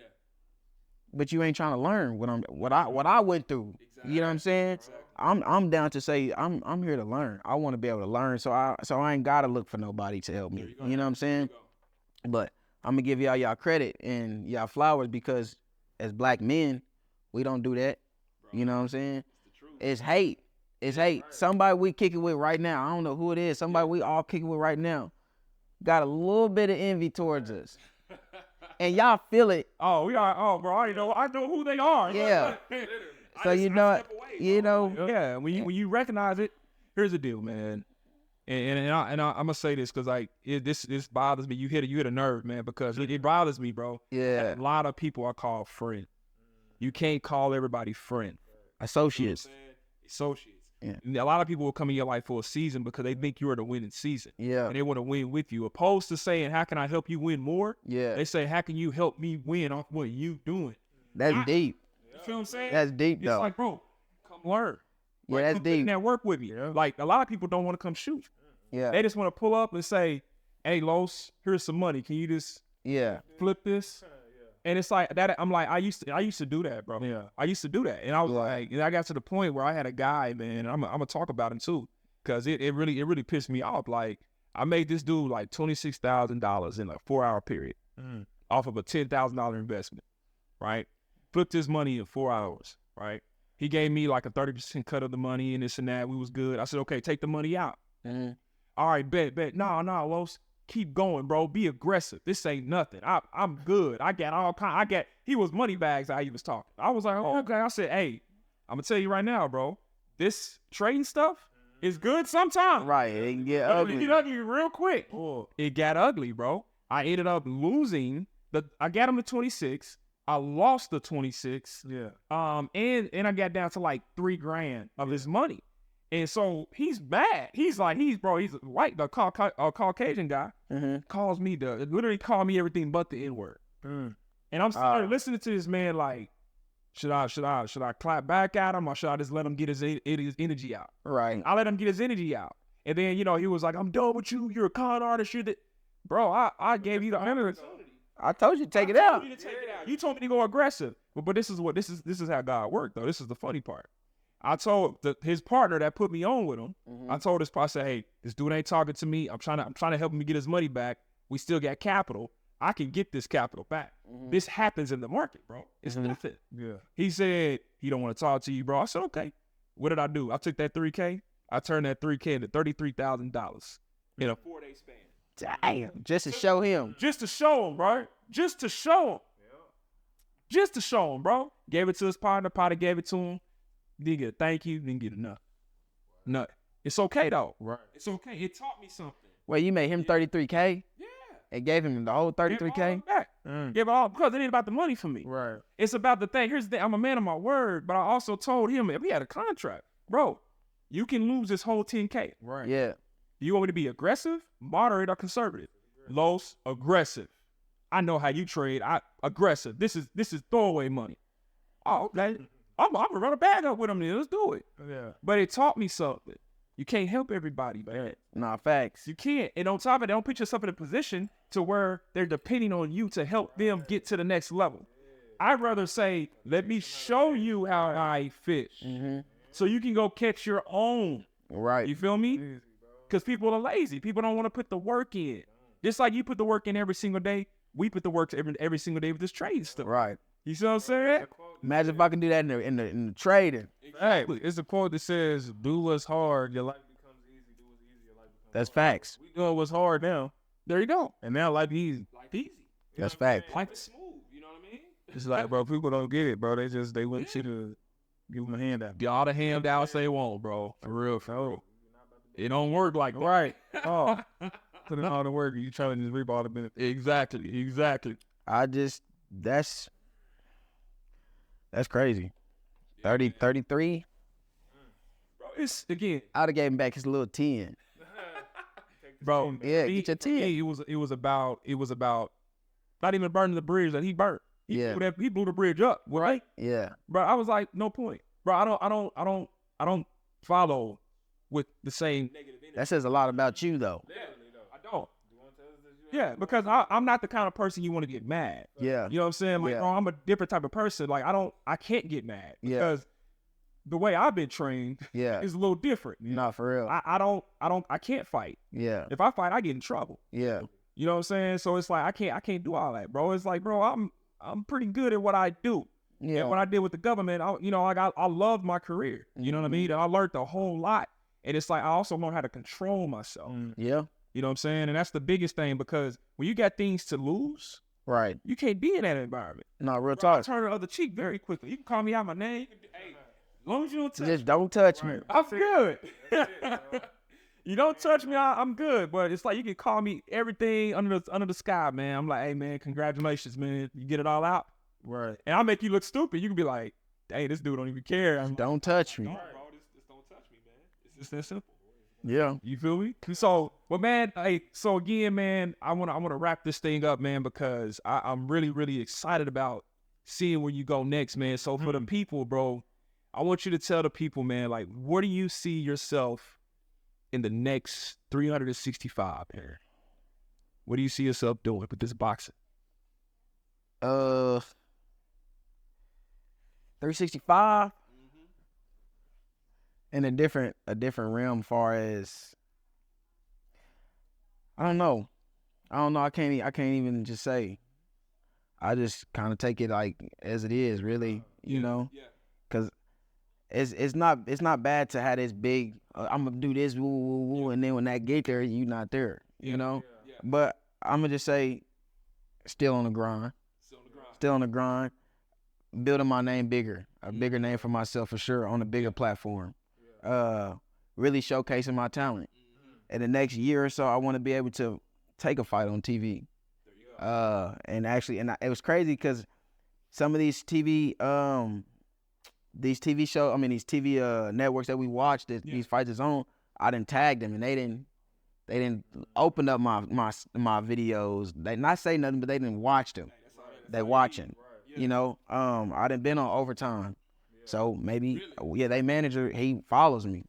But you ain't trying to learn what I went through. You know what I'm saying? I'm down to say I'm here to learn. I want to be able to learn, so I ain't gotta look for nobody to help me. You know what I'm saying? But I'm gonna give y'all credit and y'all flowers, because as black men, we don't do that. You know what I'm saying? It's hate. It's hate. Somebody we kicking with right now, I don't know who it is, somebody we all kicking with right now, got a little bit of envy towards us. And y'all feel it. Oh, we are. Oh, bro, I know who they are. Yeah. So you know, Yeah. When you recognize it, here's the deal, man. And I'm gonna say this because like this bothers me. You hit a nerve, man, because it bothers me, bro. Yeah. A lot of people are called friend. You can't call everybody friend. Associates. Associates. Yeah. And a lot of people will come in your life for a season because they think you're the winning season. Yeah. And they want to win with you. Opposed to saying, how can I help you win more? Yeah. They say, how can you help me win off what you doing? That's deep. You feel what I'm saying? That's deep, It's though. like, bro, come learn. Yeah, that's come deep. That work with me. Yeah. Like, a lot of people don't want to come shoot. Yeah. They just want to pull up and say, hey, Los, here's some money. Can you just flip this? And it's like that. I'm like, I used to do that, bro. Yeah, I used to do that, and I was like, and I got to the point where I had a guy, man. I'm gonna talk about him too, cause it really pissed me off. Like, I made this dude like $26,000 in a 4-hour period off of a $10,000 investment, right? Flipped his money in 4 hours, right? He gave me like a 30% cut of the money and this and that. We was good. I said, okay, take the money out. All right, bet. No, Los. Keep going, bro. Be aggressive. This ain't nothing. I'm good. I got all kind. He was money bags. How he was talking. I was like, oh, okay. I said, hey, I'm gonna tell you right now, bro. This trading stuff is good sometimes. Right. It can get ugly. It get ugly real quick. It got ugly, bro. I ended up losing I got him to 26. I lost the 26. Yeah. And I got down to like $3,000 of his money. And so he's bad. He's a white, the Caucasian guy, calls me literally call me everything but the N-word. And I'm starting listening to this man like, should I clap back at him, or should I just let him get his energy out? Right. I let him get his energy out. And then, he was like, I'm done with you. You're a con artist. Bro, I gave you the opportunity. I told you to take it out. You told me to go aggressive. But this is how God worked, though. This is the funny part. I told his partner that put me on with him. I told his partner, I said, hey, this dude ain't talking to me. I'm trying to help him get his money back. We still got capital. I can get this capital back. This happens in the market, bro. It's nothing. Yeah. He said he don't want to talk to you, bro. I said, okay. What did I do? I took that $3K. I turned that $3K into $33,000 in a 4-day span. Damn, just to show him. Just to show him, bro. Just to show him. Just to show him, bro. Gave it to his partner. Partner gave it to him. Didn't get a thank you. Didn't get enough. Nothing. It's okay though. Right. It's okay. It taught me something. Well, you made him 33K Yeah. and gave him the whole Give it 33K. all back. Give it all because it ain't about the money for me. Right. It's about the thing. Here's the thing. I'm a man of my word, but I also told him if he had a contract, bro, you can lose this whole 10K. Right. Yeah. You want me to be aggressive, moderate, or conservative? Los, aggressive. I know how you trade. Aggressive. This is throwaway money. Oh, okay. I'm gonna run a bag up with him. Then let's do it. Yeah. But it taught me something. You can't help everybody, man. Nah, facts. You can't. And on top of it, don't put yourself in a position to where they're depending on you to help them get to the next level. I'd rather say, let me show you how I fish, so you can go catch your own. Right. You feel me? Because people are lazy. People don't want to put the work in. Just like you put the work in every single day, we put the work every single day with this trade stuff. Right. You see what I'm saying? Imagine if I can do that in the trading. Hey, it's a quote that says, "Do what's hard, your life becomes easy. Do what's easy, your life becomes That's facts. We doing what's hard now, There you go. and now life easy. Life easy. That's facts. Life is smooth. You know what I mean? It's like, bro, people don't get it, bro. They want you to give them a handout. Get all the handouts they want, bro. For real, for real. It don't work like that. Right. Oh, put in all the work, you trying to just reap all the benefits. Exactly. That's crazy. 33. Bro, it's again, I'd have gave him back his little 10. bro. Yeah, get your 10. It was about not even burning the bridge that he burnt. Yeah. He blew the bridge up, right? Yeah. Bro, I was like, no point. Bro, I don't follow with the same negative energy. That says a lot about you, though. I don't. Yeah, because I'm not the kind of person you want to get mad. Yeah. You know what I'm saying? Like, Yeah. no, I'm a different type of person. Like, I can't get mad Yeah. because the way I've been trained Yeah. is a little different. Nah, for real. I can't fight. Yeah. If I fight, I get in trouble. Yeah. You know what I'm saying? So it's like I can't do all that, bro. It's like, bro, I'm pretty good at what I do. Yeah. And what I did with the government, I loved my career. You know what I mean? And I learned a whole lot. And it's like I also learned how to control myself. Yeah. You know what I'm saying? And that's the biggest thing because when you got things to lose, Right. you can't be in that environment. No, real Bro, I talk. turn the other cheek very quickly. You can call me out my name. Hey, as long as you don't touch Just don't touch me. I'm good. You don't touch me, I'm good. But it's like you can call me everything under the sky, man. I'm like, hey, man, congratulations, man. You get it all out. Right. And I'll make you look stupid. You can be like, hey, this dude don't even care. I'm Don't touch me. bro, just don't touch me, man. It's just that simple. Yeah. You feel me? So, but man, hey, so again, man, I wanna wrap this thing up, man, because I'm really, really excited about seeing where you go next, man. So for the people, bro, I want you to tell the people, man, like, where do you see yourself in the next 365 here? What do you see yourself doing with this boxing? 365 in a different realm far as I don't know. I can't even just say. I just kind of take it like as it is, really, you know, because it's not bad to have this big. I'm gonna do this, woo, woo, woo, and then when that get there, you not there, you know. But I'm gonna just say, still on the grind, building my name bigger, a bigger name for myself for sure on a bigger platform. Really showcasing my talent. In the next year or so, I want to be able to take a fight on TV. It was crazy because some of these TV networks that we watched, these fights is on, I didn't tag them and they didn't open up my videos. They not say nothing, but they didn't watch them. They watching, you know. I done been on Overtime, so maybe they manager, he follows me.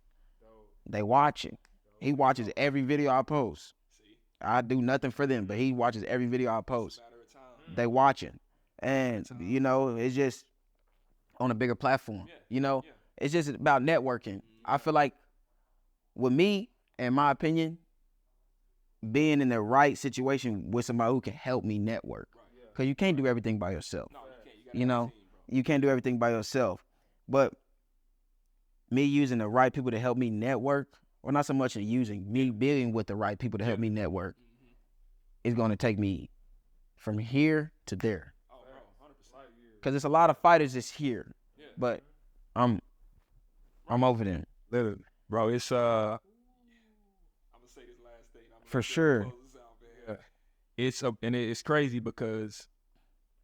They watching. He watches every video I post. I do nothing for them, but he watches every video I post. They watching, and you know, it's just on a bigger platform. You know, it's just about networking. I feel like with me, in my opinion, being in the right situation with somebody who can help me network, because you can't do everything by yourself. You know, you can't do everything by yourself. But me using the right people to help me network, or not so much in using, me being with the right people to help me network, is going to take me from here to there. Because there's a lot of fighters that's here, but I'm over them. Literally, bro. It's I'm gonna say this last thing. For sure. And it's crazy because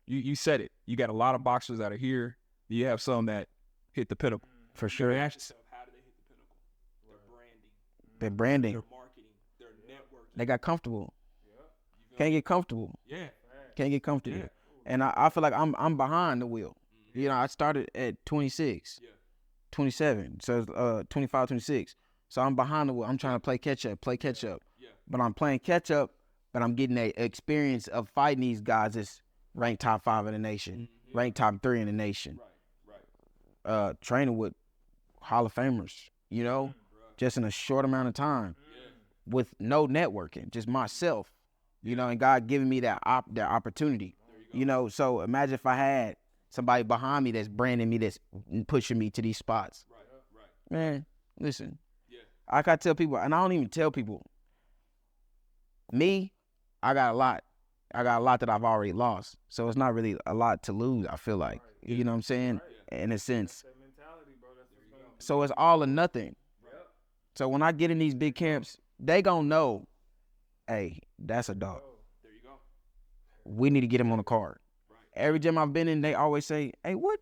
you said it. You got a lot of boxers that are here. You have some that hit the pinnacle. For sure. Ask yourself, how did they hit the pinnacle? Their branding, Their branding. their marketing, their networking. They got comfortable. Can't get comfortable. Yeah. Can't get comfortable. Yeah. And I feel like I'm behind the wheel. You know, I started at 26, 27, so 25, 26. So I'm behind the wheel. I'm trying to play catch up. But I'm playing catch up, but I'm getting the experience of fighting these guys that's ranked top 5 in the nation, ranked top 3 in the nation. Training with Hall of Famers, you know, just in a short amount of time with no networking, just myself, you know, and God giving me that opportunity, you know. So imagine if I had somebody behind me that's branding me, that's pushing me to these spots. Man, listen, I gotta tell people, and I don't even tell people, me, I got a lot that I've already lost. So it's not really a lot to lose, I feel like. You know what I'm saying? In a sense. So it's all or nothing. So when I get in these big camps, they gonna know, hey, that's a dog. We need to get him on the card. Every gym I've been in, they always say, hey, where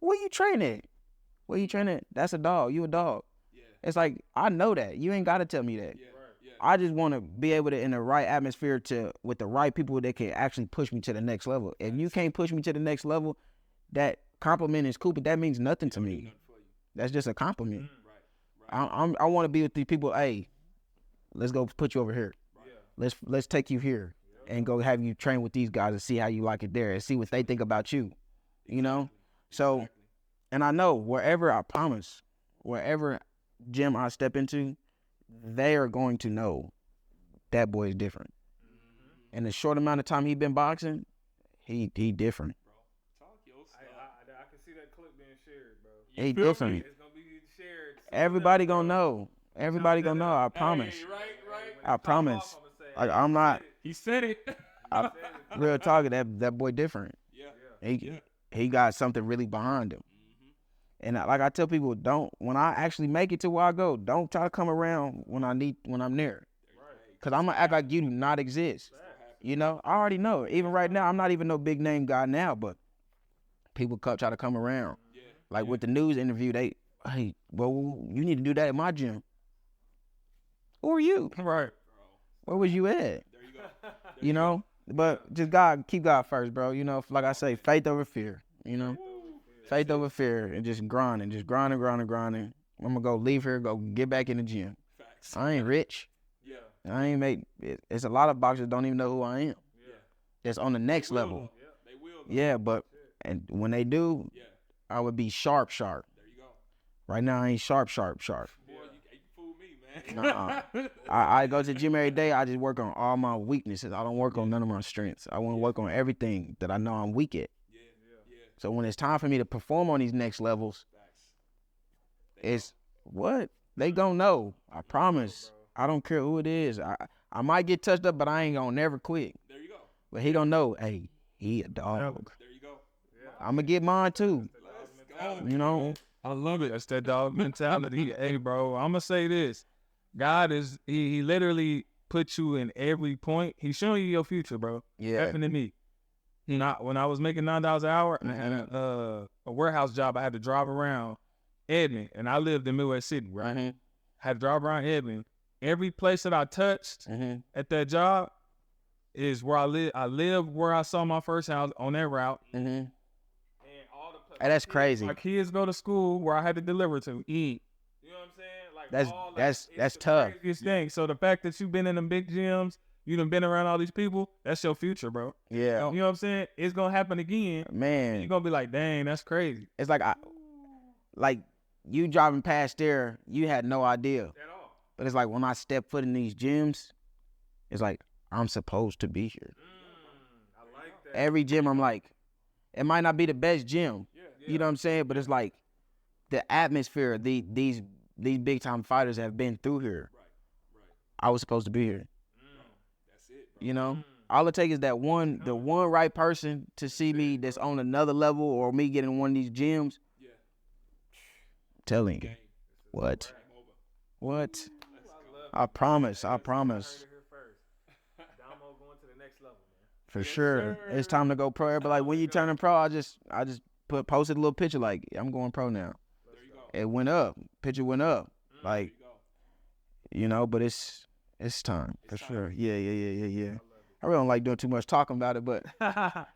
you train at? Where you train at? That's a dog. You a dog. It's like, I know that. You ain't gotta tell me that. I just want to be able to, in the right atmosphere, with the right people that can actually push me to the next level. If you can't push me to the next level, that compliment is cool, but that means nothing to me. That's just a compliment. I want to be with these people. Hey, let's go put you over here. Let's take you here and go have you train with these guys and see how you like it there and see what they think about you. You know? So, and I know wherever gym I step into, they are going to know that boy is different. In the short amount of time he been boxing, he different. I can see that clip being shared, bro. He different. It's gonna be shared. Everybody gonna know. Everybody gonna know. I promise. I promise. Like, I'm not. He said it. Real talking. That boy different. He got something really behind him. And like I tell people, when I actually make it to where I go, don't try to come around when I'm there. Cause I'm gonna act like you do not exist. You know, I already know. Even right now, I'm not even no big name guy now, but people try to come around. Like with the news interview, hey, well, you need to do that at my gym. Who are you? Right. Where was you at? You know? But just keep God first, bro. You know, like I say, faith over fear, you know? Faith over fear, and just grinding. I'm gonna go leave here, go get back in the gym. I ain't rich. I ain't make it. It's a lot of boxers don't even know who I am. That's on the next level. Yeah, but and when they do, I would be sharp. Right now, I ain't sharp. Boy, you fooled me, man. I go to the gym every day. I just work on all my weaknesses. I don't work on none of my strengths. I want to work on everything that I know I'm weak at. So when it's time for me to perform on these next levels, it's what they gonna know. I promise. I don't care who it is. I might get touched up, but I ain't gonna never quit. There you go. But he gonna know, hey, he a dog. There you go. I'm gonna get mine too. You know. I love it. That's that dog mentality. Hey, bro, I'm gonna say this. God he literally put you in every point. He's showing you your future, bro. Yeah. Happened to me. When I was making $9 an hour, I had a warehouse job. I had to drive around Edmond, and I lived in Midwest City, right? Mm-hmm. I had to drive around Edmond. Every place that I touched at that job is where I live. I live where I saw my first house on that route. Mm-hmm. And all the Hey, that's crazy. My kids go to school where I had to deliver to. You know what I'm saying? Like That's tough. Craziest thing. So the fact that you've been in them big gyms, you done been around all these people, that's your future, bro. Yeah. You know what I'm saying? It's gonna happen again. Man. You're gonna be like, dang, that's crazy. It's like you driving past there, you had no idea. At all. But it's like when I step foot in these gyms, it's like I'm supposed to be here. I like that. Every gym, I'm like, it might not be the best gym. You know what I'm saying? But it's like the atmosphere, these big time fighters have been through here. I was supposed to be here. You know, all it takes is the one right person to see me that's on another level, or me getting one of these gyms. Telling you, what? I promise. For sure, it's time to go pro. Everybody, like, when you turning pro, I just posted a little picture like, I'm going pro now. It went up. Picture went up. Like, you know, but it's time for sure. Yeah. I really don't like doing too much talking about it, but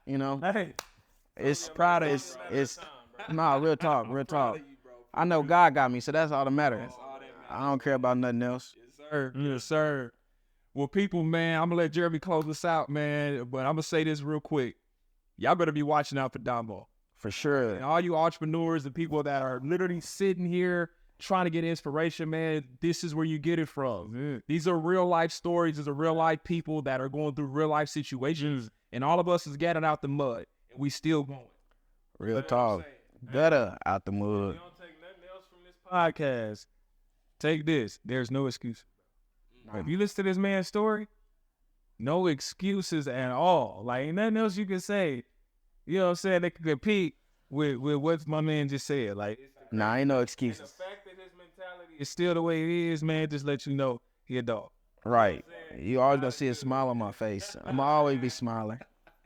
you know, it's nah, real talk. I know God got me, so that's all that matters. I don't care about nothing else. Yes, sir. Well, people, man, I'm gonna let Jeremy close this out, man. But I'm gonna say this real quick. Y'all better be watching out for Dombo. For sure. And all you entrepreneurs and people that are literally sitting here trying to get inspiration, man, this is where you get it from. These are real life stories. These are real life people that are going through real life situations. And all of us is getting out the mud. And we still going. Real talk. Better out the mud. If you don't take nothing else from this podcast, take this. There's no excuse. If you listen to this man's story, no excuses at all. Like, ain't nothing else you can say. You know what I'm saying? They can compete with what my man just said. Like, nah, ain't no excuses. And the fact that his mentality is still the way it is, man, just let you know he a dog. Right. You always gonna see a smile on my face. I'm always be smiling.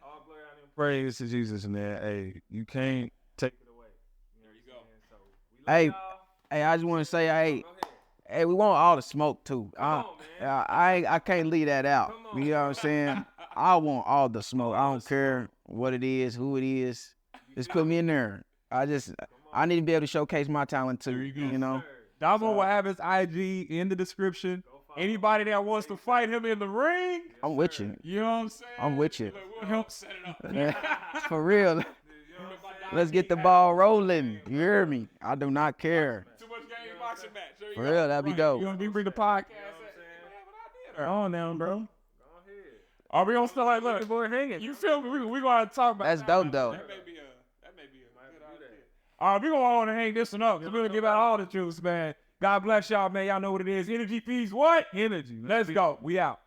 All glory and praise to Jesus, man. Hey, you can't take it away. There you go. Hey, I just want to say, hey, we want all the smoke too. I can't leave that out. You know what I'm saying? I want all the smoke. I don't care what it is, who it is. Just put me in there. I need to be able to showcase my talent too. You know. Dombo will have his IG in the description. Anybody that wants to fight him in the ring, I'm with you. You know what I'm saying? I'm with you. We'll help set it up. For real. Let's get the ball rolling. You hear me? I do not care. Too much game boxing match. For real, that'd be dope. You want to bring the podcast? On now, bro. Are we gonna start like, look, you feel me? We gonna talk about that's dope, though. That may be a good idea. All right, we gonna want to hang this one up. We're gonna give out all the juice, man. God bless y'all, man. Y'all know what it is. Energy feeds what? Energy. Let's go. We out.